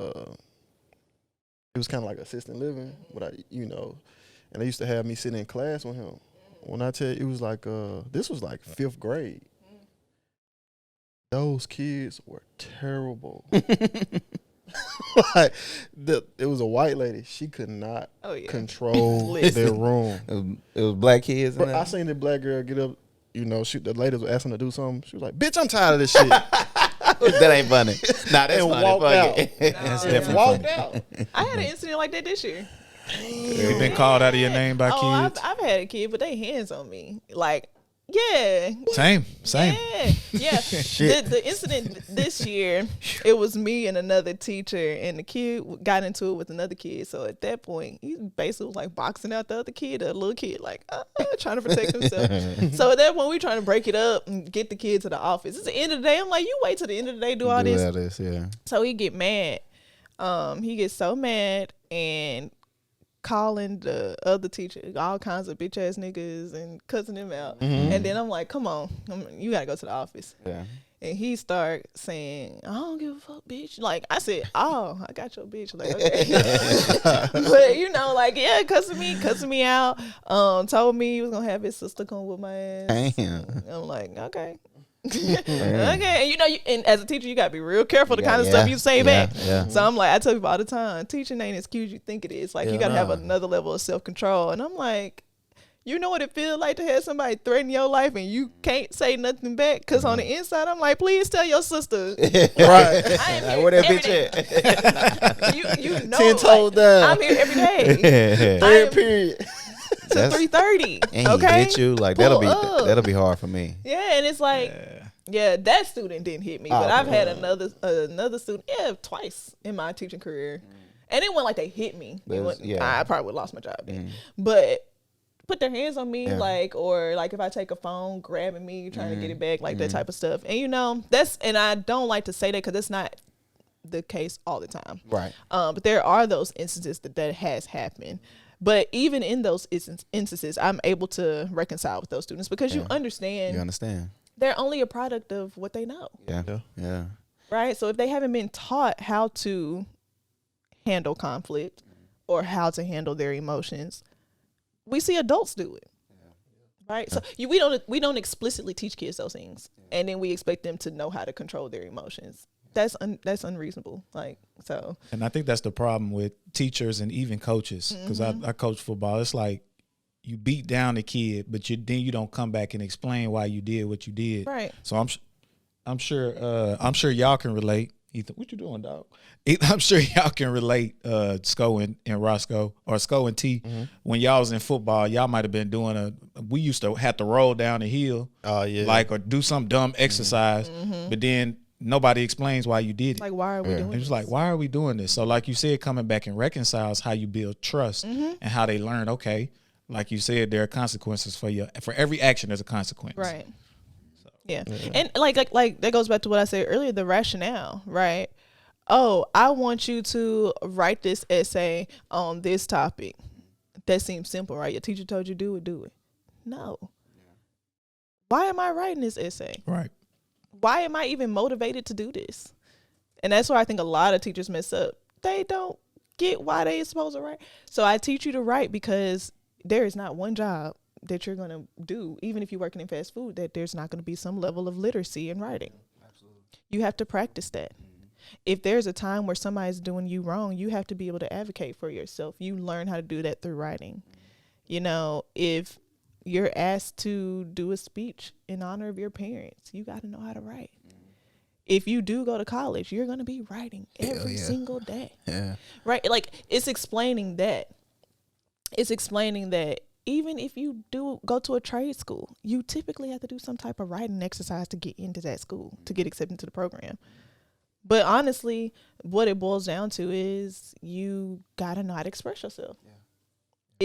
was kind of like assistant living, but and they used to have me sit in class with him. When I tell you, it was like this was like 5th grade. Those kids were terrible. Like it was a white lady. She could not control their room. It was black kids. But I seen the black girl get up. The ladies were asking her to do something. She was like, "Bitch, I'm tired of this shit." That ain't funny. Nah, that's and funny. walked out. That's And definitely walked funny. out. I had an incident like that this year. You been called out of your name by kids? I've had a kid, but they hands on me. Like, yeah. Same. Yeah. The incident this year, it was me and another teacher, and the kid got into it with another kid. So at that point, he basically was like boxing out the other kid, a little kid, like trying to protect himself. So at that point, we trying to break it up and get the kid to the office. It's the end of the day. I'm like, you wait till the end of the day, do all this. Yeah. So he get mad. He gets so mad and calling the other teacher all kinds of bitch ass niggas and cussing him out. And then I'm like, come on, you gotta go to the office. Yeah. And he start saying, I don't give a fuck, bitch. Like I said, oh, I got your bitch. Like, okay. But like, yeah, cussing me out. Told me he was gonna have his sister come with my ass. Damn. I'm like, okay. Okay, and and as a teacher, you gotta be real careful the kind of stuff you say back. Yeah. So I'm like, I tell people all the time, teaching ain't as cute as you think it is. Like you gotta have another level of self control. And I'm like, you know what it feels like to have somebody threaten your life and you can't say nothing back? Because on the inside, I'm like, please tell your sister. Right. I am Where that every bitch day. You know, 10 toes down. I'm here every day. Third period. To 3:30. And okay, he hit you like Pull that'll be hard for me. Yeah, and it's like, yeah, that student didn't hit me, but I've had another student, twice in my teaching career, and it wasn't like they hit me. I probably would have lost my job then. But put their hands on me, or if I take a phone, grabbing me, trying to get it back, like that type of stuff. And and I don't like to say that because it's not the case all the time, right? But there are those instances that has happened. But even in those instances, I'm able to reconcile with those students because you understand. You understand. They're only a product of what they know. Yeah. Right? So if they haven't been taught how to handle conflict or how to handle their emotions, we see adults do it. Right? So we don't explicitly teach kids those things. And then we expect them to know how to control their emotions. That's unreasonable. And I think that's the problem with teachers and even coaches, because I coach football. It's like you beat down the kid, but then you don't come back and explain why you did what you did. Right. So I'm sure y'all can relate. Ethan, what you doing, dog? I'm sure y'all can relate, Sco and Roscoe, or Sco and T. Mm-hmm. When y'all was in football, y'all might have been doing we used to have to roll down the hill, or do some dumb exercise, but then nobody explains why you did it. Like, why are we doing It's this? like, why are we doing this? So like you said, coming back and reconciles how you build trust and how they learn, okay, like you said, there are consequences for every action there's a consequence. Right. Yeah. And like that goes back to what I said earlier, the rationale, right? Oh, I want you to write this essay on this topic. That seems simple, right? Your teacher told you do it. No. Why am I writing this essay? Right. Why am I even motivated to do this? And that's where I think a lot of teachers mess up. They don't get why they supposed to write. So I teach you to write because there is not one job that you're going to do, even if you're working in fast food, that there's not going to be some level of literacy in writing. Absolutely. You have to practice that. If there's a time where somebody's doing you wrong, you have to be able to advocate for yourself. You learn how to do that through writing. You know, if you're asked to do a speech in honor of your parents, you got to know how to write. If you do go to college, you're going to be writing every single day. Yeah. Right? Like, it's explaining that. It's explaining that even if you do go to a trade school, you typically have to do some type of writing exercise to get into that school, to get accepted into the program. But honestly, what it boils down to is you got to know how to express yourself. Yeah.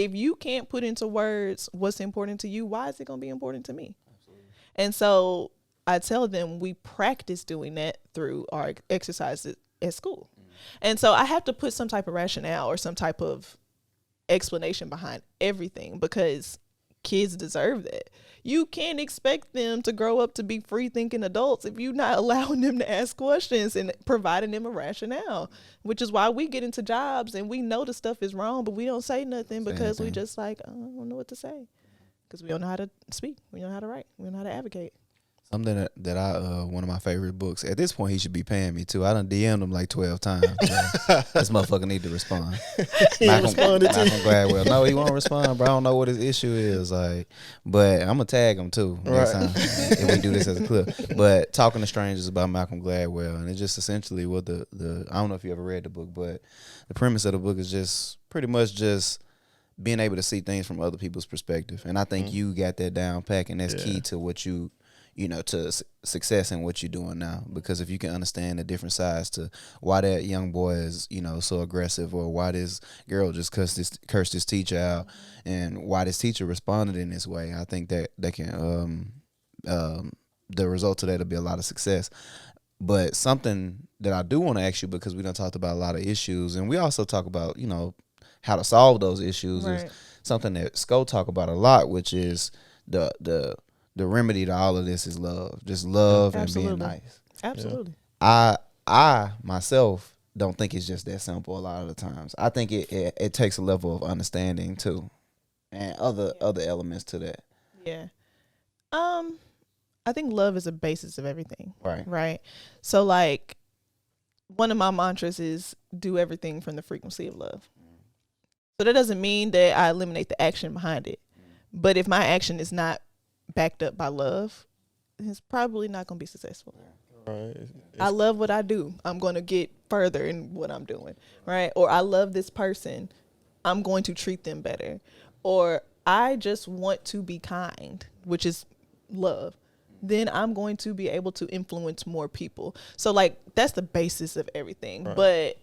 If you can't put into words what's important to you, why is it going to be important to me? Absolutely. And so I tell them we practice doing that through our exercises at school. And so I have to put some type of rationale or some type of explanation behind everything because kids deserve that. You can't expect them to grow up to be free thinking adults if you're not allowing them to ask questions and providing them a rationale, which is why we get into jobs and we know the stuff is wrong, but we don't say nothing because we just like, I don't know what to say, because we don't know how to speak. We don't know how to write. We don't know how to advocate. Something that I one of my favorite books. At this point, he should be paying me too. I done DM'd him like 12 times. So this motherfucker need to respond. Malcolm Gladwell. No, he won't respond, bro. I don't know what his issue is. Like, but I'm gonna tag him too next time if we do this as a clip. But Talking to Strangers about Malcolm Gladwell, and it's just essentially what the I don't know if you ever read the book, but the premise of the book is just pretty much just being able to see things from other people's perspective. And I think you got that down pack, and that's key to what you know, to success in what you're doing now. Because if you can understand the different sides to why that young boy is, you know, so aggressive, or why this girl just cursed his teacher out, and why this teacher responded in this way, I think that can the result of that will be a lot of success. But something that I do want to ask you, because we done talked about a lot of issues, and we also talk about, you know, how to solve those issues, is something that Sco talk about a lot, which is the remedy to all of this is love. Just love and being nice. Absolutely. I myself don't think it's just that simple a lot of the times. I think it takes a level of understanding too, and other elements to that. Yeah. I think love is the basis of everything. Right. Right. So like, one of my mantras is do everything from the frequency of love. So that doesn't mean that I eliminate the action behind it. But if my action is not backed up by love, it's probably not going to be successful. Right. I love what I do. I'm going to get further in what I'm doing, right? Or I love this person. I'm going to treat them better. Or I just want to be kind, which is love. Then I'm going to be able to influence more people. So like, that's the basis of everything. Right. But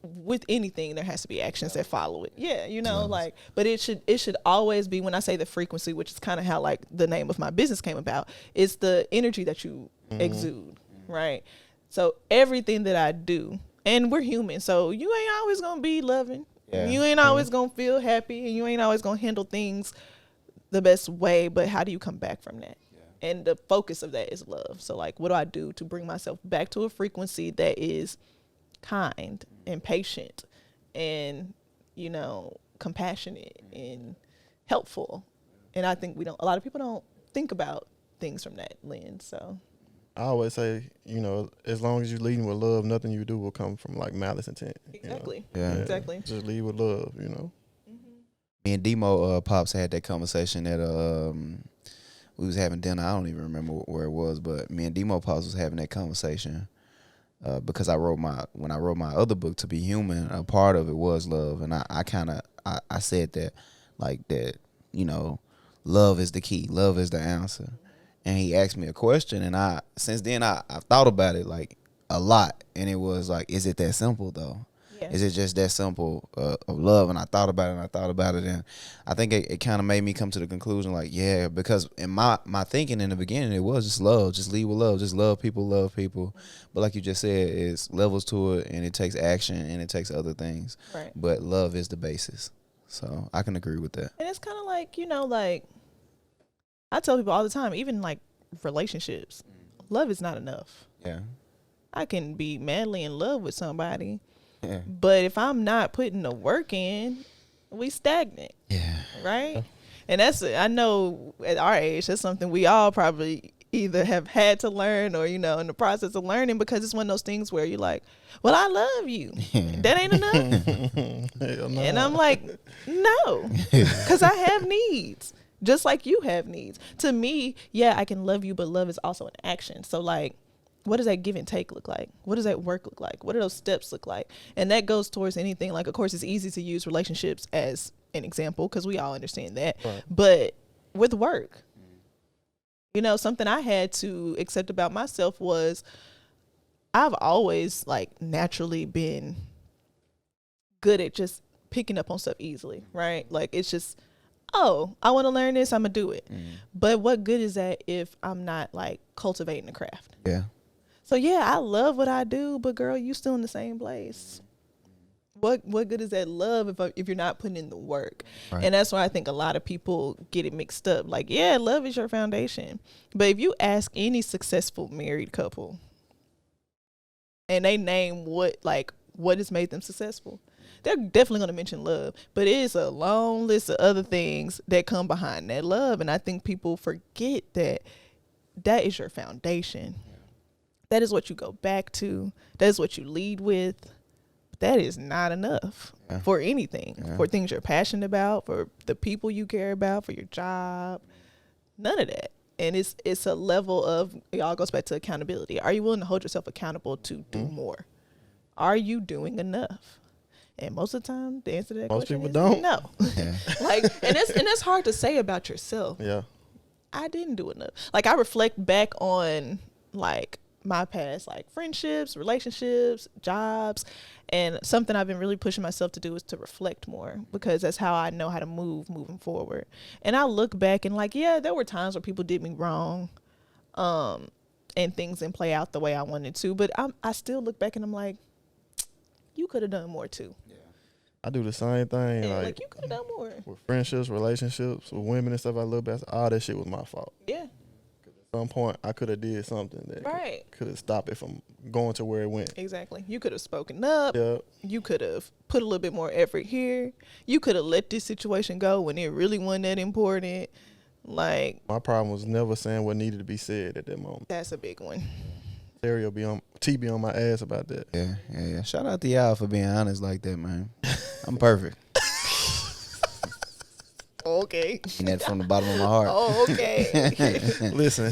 with anything, there has to be actions that follow it. Yeah, you know, like, but it should always be, when I say the frequency, which is kind of how like the name of my business came about, it's the energy that you exude, right? So everything that I do, and we're human, so you ain't always gonna be loving. Yeah. You ain't always gonna feel happy, and you ain't always gonna handle things the best way, but how do you come back from that? Yeah. And the focus of that is love. So like, what do I do to bring myself back to a frequency that is kind and patient and, you know, compassionate and helpful? And I think a lot of people don't think about things from that lens. So I always say, you know, as long as you're leading with love, nothing you do will come from like malice intent. Exactly. You know? Exactly. Just lead with love, you know. Me and Demo pops had that conversation at we was having dinner. I don't even remember where it was, but me and Demo pops was having that conversation because when I wrote my other book, To Be Human, a part of it was love, and I said that like that, you know, love is the key, love is the answer. And he asked me a question, and since then I've thought about it like a lot, and it was like, is it that simple though? Yeah. Is it just that simple of love? And I thought about it, and I think it kind of made me come to the conclusion like, yeah, because in my thinking in the beginning, it was just love, just lead with love, just love people. But like you just said, it's levels to it, and it takes action, and it takes other things. Right. But love is the basis. So I can agree with that. And it's kind of like, you know, like I tell people all the time, even like relationships, love is not enough. Yeah. I can be madly in love with somebody. Yeah. But if I'm not putting the work in, we stagnant. Yeah. Right? And I know at our age, that's something we all probably either have had to learn or, you know, in the process of learning, because it's one of those things where you're like, well, I love you. That ain't enough. Hell no. And I'm like, no, because I have needs, just like you have needs. To me, yeah, I can love you, but love is also an action. So like, what does that give and take look like? What does that work look like? What do those steps look like? And that goes towards anything. Like, of course, it's easy to use relationships as an example because we all understand that. Right. But with work, you know, something I had to accept about myself was I've always like naturally been good at just picking up on stuff easily, right? Like, it's just, oh, I want to learn this, I'm going to do it. But what good is that if I'm not like cultivating the craft? Yeah. So yeah, I love what I do, but girl, you still in the same place. What good is that love if you're not putting in the work? Right. And that's why I think a lot of people get it mixed up. Like, yeah, love is your foundation. But if you ask any successful married couple and they name what has made them successful, they're definitely going to mention love. But it is a long list of other things that come behind that love. And I think people forget that is your foundation. That is what you go back to. That is what you lead with. That is not enough for anything, for things you're passionate about, for the people you care about, for your job. None of that. And it's a level of, it all goes back to accountability. Are you willing to hold yourself accountable to do more? Are you doing enough? And most of the time, the answer to that question is no. Yeah. And it's hard to say about yourself. Yeah. I didn't do enough. Like, I reflect back on like my past, like friendships, relationships, jobs, and something I've been really pushing myself to do is to reflect more, because that's how I know how to moving forward. And I look back and like, yeah, there were times where people did me wrong, and things didn't play out the way I wanted to, but I still look back and I'm like, you could have done more too. Yeah. I do the same thing. Yeah, like you could have done more. With friendships, relationships, with women and stuff, I look back, all that shit was my fault. Yeah. Some point I could have did something that could have stopped it from going to where it went. Exactly. You could have spoken up. Yep. You could have put a little bit more effort here. You could have let this situation go when it really wasn't that important. Like, my problem was never saying what needed to be said at that moment. That's a big one. Terio be on my ass about that. Yeah. Shout out to y'all for being honest like that, man. I'm perfect. Okay. And that from the bottom of my heart. Oh, okay. Listen,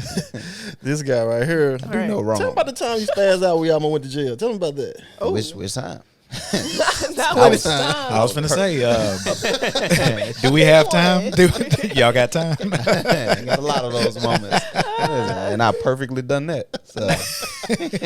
this guy right here do no wrong. Tell him about the time you spazzed out when y'all went to jail. Tell him about that. Oh. Which time? I was finna say, do we have time? Y'all got time? Got a lot of those moments, and I perfectly done that. So.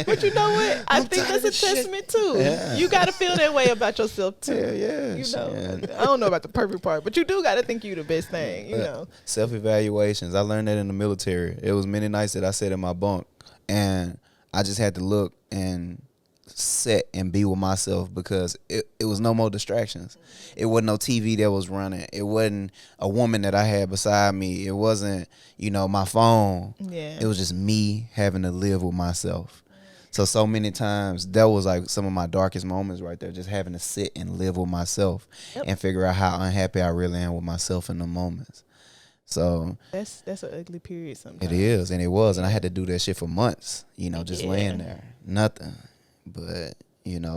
But you know what? I think that's a testament too. Yeah. You got to feel that way about yourself too. Yeah. You know, I don't know about the perfect part, but you do got to think you the best thing. You know, self-evaluations. I learned that in the military. It was many nights that I sat in my bunk, and I just had to look and sit and be with myself, because it was no more distractions. It wasn't no TV that was running. It wasn't a woman that I had beside me. It wasn't, my phone. Yeah. It was just me having to live with myself. So many times that was like some of my darkest moments right there, just having to sit and live with myself and figure out how unhappy I really am with myself in the moments. So that's an ugly period sometimes. It is, and it was, and I had to do that shit for months, just laying there, nothing. But,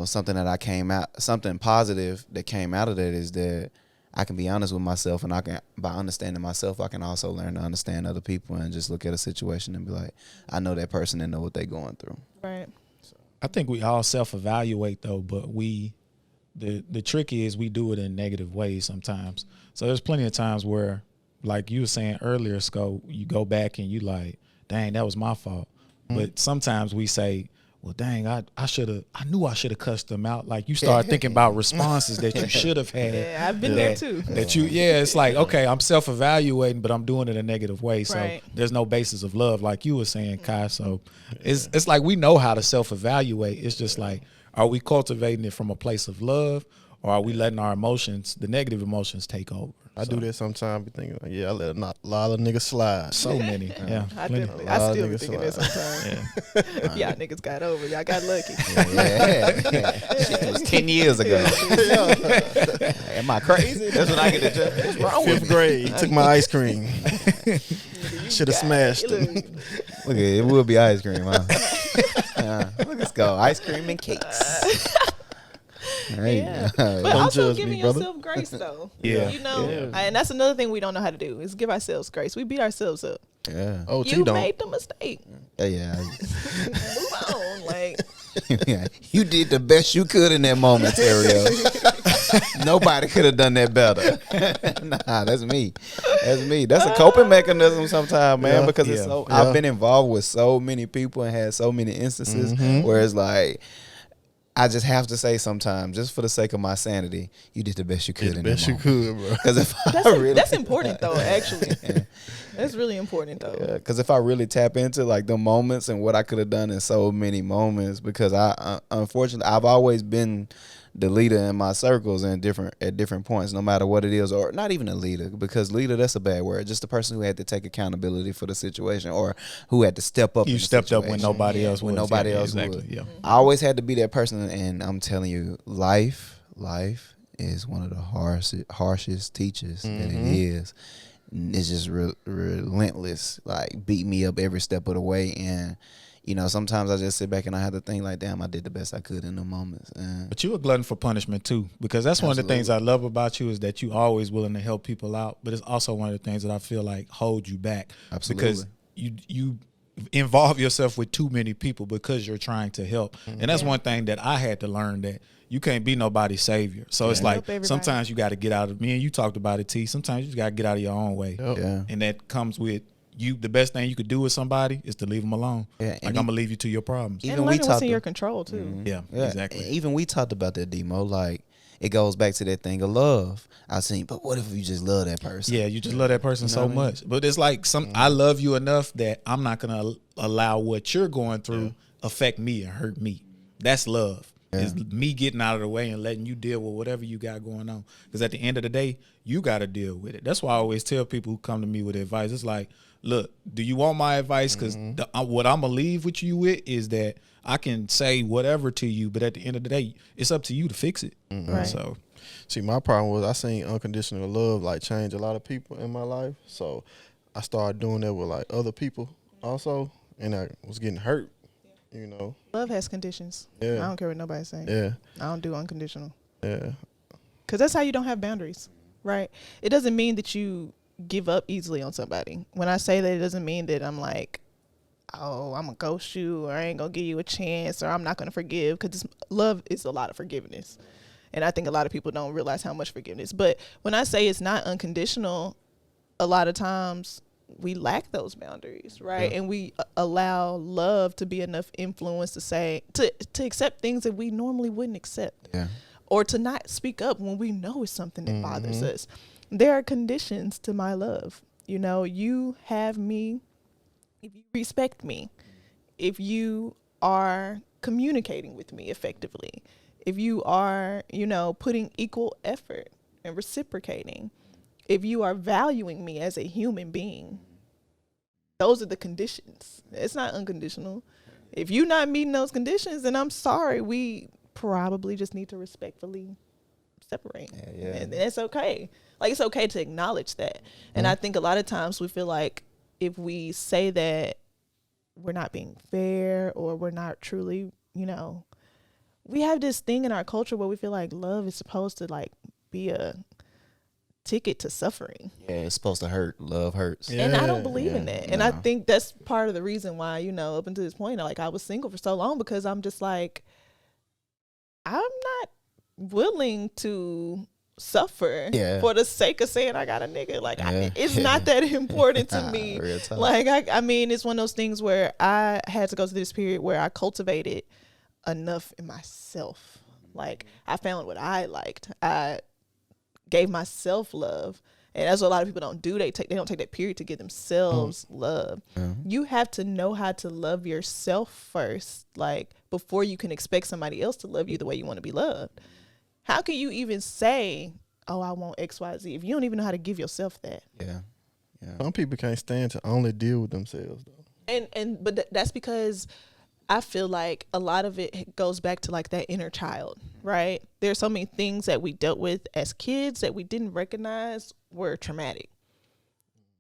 something positive that came out of that is that I can be honest with myself, and I can, by understanding myself, I can also learn to understand other people and just look at a situation and be like, I know that person and know what they're going through. Right. I think we all self-evaluate though, but the trick is we do it in negative ways sometimes. So there's plenty of times where, like you were saying earlier, Sco, you go back and you like, dang, that was my fault. But sometimes we say, well, dang, I knew I should have cussed them out. Like you start thinking about responses that you should have had. Yeah, I've been there too. It's like, okay, I'm self-evaluating, but I'm doing it in a negative way. So Right. there's no basis of love, like you were saying, Kai. So it's like we know how to self-evaluate. It's just like, are we cultivating it from a place of love, or are we letting our emotions, the negative emotions, take over? I do that sometimes. Be thinking, like, I let a lot of niggas slide. So many, yeah. I plenty. definitely. I still be niggas thinking that sometimes. Y'all niggas got over. Y'all got lucky. Shit was 10 years ago. Am I crazy? That's when I get the judge. What's wrong with 5th grade, took my ice cream. Should have smashed it. Look at it. It will be ice cream, huh? Let's go. Ice cream and cakes. Yeah. But Don't also judge giving me, brother. yourself grace, though. Yeah. You know, Yeah. and that's another thing we don't know how to do is give ourselves grace. We beat ourselves up. Yeah. Oh, You don't. made the mistake. Yeah. Move on. Like, Yeah. You did the best you could in that moment, Terio. Nobody could have done that better. Nah, that's me. That's me. That's a coping mechanism sometimes, man, Yeah. because it's so I've been involved with so many people and had so many instances where it's like I just have to say sometimes, just for the sake of my sanity, you did the best you could in Best that you moment. could, bro. Because if I really, that's important, though, actually. That's really important, though. because if I really tap into like the moments and what I could have done in so many moments, because I unfortunately I've always been the leader in my circles and at different points, no matter what it is, or not even a leader, because leader, that's a bad word. Just the person who had to take accountability for the situation or who had to step up. You in the stepped up when situation. nobody else When was. nobody Yeah, else exactly. would. Yeah. I always had to be that person, and I'm telling you, life is one of the harshest teachers that it is. It's just relentless, like beat me up every step of the way. And you know, sometimes I just sit back and I have to think like, damn, I did the best I could in the moments. But you a glutton for punishment too, because that's one of the things I love about you is that you always willing to help people out. But it's also one of the things that I feel like hold you back. Absolutely. Because you involve yourself with too many people because you're trying to help. And that's one thing that I had to learn, that you can't be nobody's savior. So it's like sometimes you got to get out of, me and you talked about it, T. Sometimes you just got to get out of your own way. Yeah. And that comes with you. The best thing you could do with somebody is to leave them alone. Yeah, like and I'm gonna leave you to your problems. And learning what's in your control, too. Yeah, Yeah, exactly. Even we talked about that, Demo. Like, it goes back to that thing of love. I seen, but what if you just love that person? Yeah, you just love that person so what I mean? much. But it's like I love you enough that I'm not gonna allow what you're going through affect me and hurt me. That's love. It's me getting out of the way and letting you deal with whatever you got going on. Because at the end of the day, you got to deal with it. That's why I always tell people who come to me with advice, it's like, look, do you want my advice? Because what I'm going to leave with you with is that I can say whatever to you, but at the end of the day, it's up to you to fix it. Right. So, See, my problem was I seen unconditional love like change a lot of people in my life. So I started doing that with like other people also, and I was getting hurt. You know, Love has conditions. Yeah. I don't care what nobody's saying. yeah, I don't do unconditional. yeah, Because that's how you don't have boundaries, right? It doesn't mean that you give up easily on somebody. When I say that, it doesn't mean that I'm like, oh, I'm going to ghost you, or I ain't going to give you a chance, or I'm not going to forgive. Because love is a lot of forgiveness. And I think a lot of people don't realize how much forgiveness. But when I say it's not unconditional, a lot of times we lack those boundaries, right? And we allow love to be enough influence to say, to accept things that we normally wouldn't accept. Yeah. Or to not speak up when we know it's something that bothers us. There are conditions to my love. You know, you have me if you respect me, if you are communicating with me effectively, if you are, you know, putting equal effort and reciprocating, if you are valuing me as a human being. Those are the conditions. It's not unconditional. If you're not meeting those conditions, then I'm sorry. We probably just need to respectfully separate. Yeah. And it's okay. Like, it's okay to acknowledge that. And I think a lot of times we feel like if we say that we're not being fair or we're not truly, you know, we have this thing in our culture where we feel like love is supposed to like be a ticket to suffering. Yeah, it's supposed to hurt. Love hurts. Yeah. And I don't believe in that. And I No. think that's part of the reason why, you know, up until this point, like I was single for so long, because I'm just like, I'm not willing to suffer for the sake of saying I got a nigga. Like it's not that important to me. Real talk. Like I mean, it's one of those things where I had to go through this period where I cultivated enough in myself. Like I found what I liked. I gave myself love. And that's what a lot of people don't do. They don't take that period to give themselves love. You have to know how to love yourself first, like before you can expect somebody else to love you the way you want to be loved. How can you even say, oh, I want XYZ if you don't even know how to give yourself that? Yeah. Some people can't stand to only deal with themselves though. But that's because I feel like a lot of it goes back to like that inner child, right? There's so many things that we dealt with as kids that we didn't recognize were traumatic.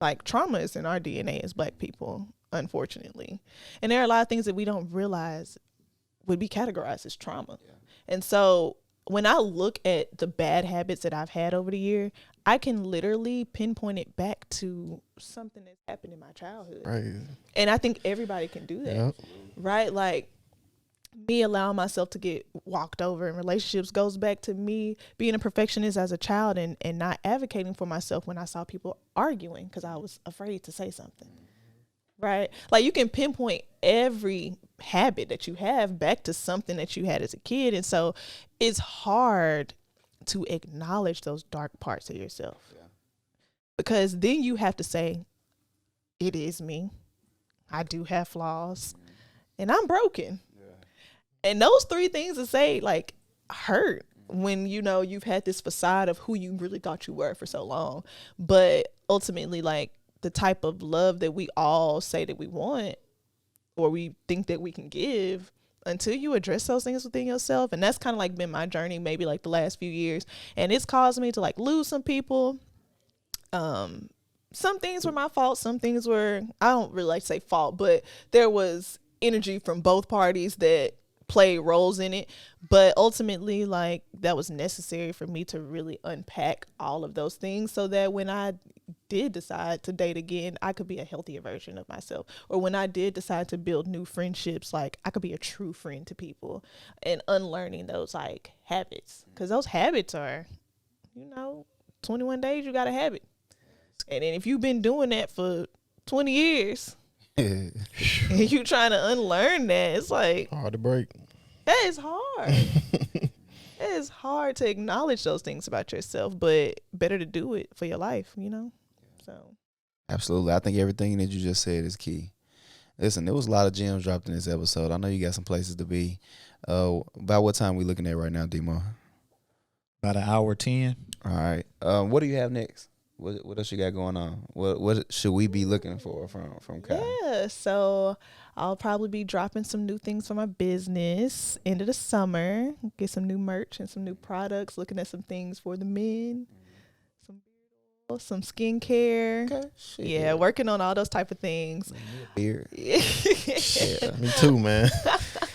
Like trauma is in our DNA as Black people, unfortunately. And there are a lot of things that we don't realize would be categorized as trauma. And so when I look at the bad habits that I've had over the year, I can literally pinpoint it back to something that's happened in my childhood. Right. And I think everybody can do that, right? Like me allowing myself to get walked over in relationships goes back to me being a perfectionist as a child and not advocating for myself when I saw people arguing because I was afraid to say something. Right? Like you can pinpoint every habit that you have back to something that you had as a kid. And so it's hard to acknowledge those dark parts of yourself. Because then you have to say, it is me. I do have flaws. And I'm broken. And those three things to say like hurt when you know you've had this facade of who you really thought you were for so long. But ultimately, like, the type of love that we all say that we want or we think that we can give, until you address those things within yourself. And that's kind of like been my journey maybe like the last few years. And it's caused me to like lose some people. Some things were my fault. Some things were, I don't really like to say fault, but there was energy from both parties that played roles in it. But ultimately, like, that was necessary for me to really unpack all of those things so that when I did decide to date again, I could be a healthier version of myself. Or when I did decide to build new friendships, like, I could be a true friend to people, and unlearning those like habits. Because those habits are, 21 days, you got a habit. And then if you've been doing that for 20 years and you trying to unlearn that, it's like hard to break. That is hard. It is hard to acknowledge those things about yourself, but better to do it for your life, So absolutely. I think everything that you just said is key. Listen, there was a lot of gems dropped in this episode. I know you got some places to be. About what time we looking at right now, Demo? About an hour 10. All right. What do you have next? What else you got going on? What should we be looking for from Kai? Yeah, so I'll probably be dropping some new things for my business end of the summer. Get some new merch and some new products. Looking at some things for the men, some skincare. Okay. Yeah, working on all those type of things. Beard. Yeah. Me too, man.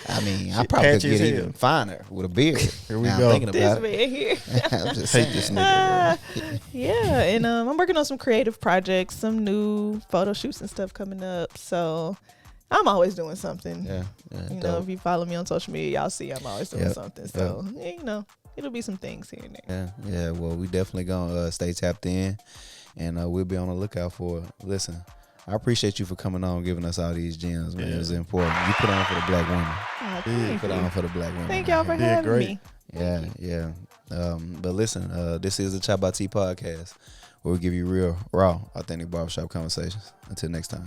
I mean, I probably could get even finer with a beard. Here we go. I'm thinking about this man here. I just hate this nigga. Yeah, and I'm working on some creative projects, some new photo shoots and stuff coming up. So I'm always doing something. Yeah, if you follow me on social media, y'all see I'm always doing something. So it'll be some things here and there. Yeah. Well, we definitely gonna stay tapped in, and we'll be on the lookout for it. Listen, I appreciate you for coming on, giving us all these gems, man. It was important. You put on for the black woman. You put on for the black woman. Thank y'all for having me. Yeah. But listen, this is the ChoppedByT podcast, where we give you real, raw, authentic barbershop conversations. Until next time.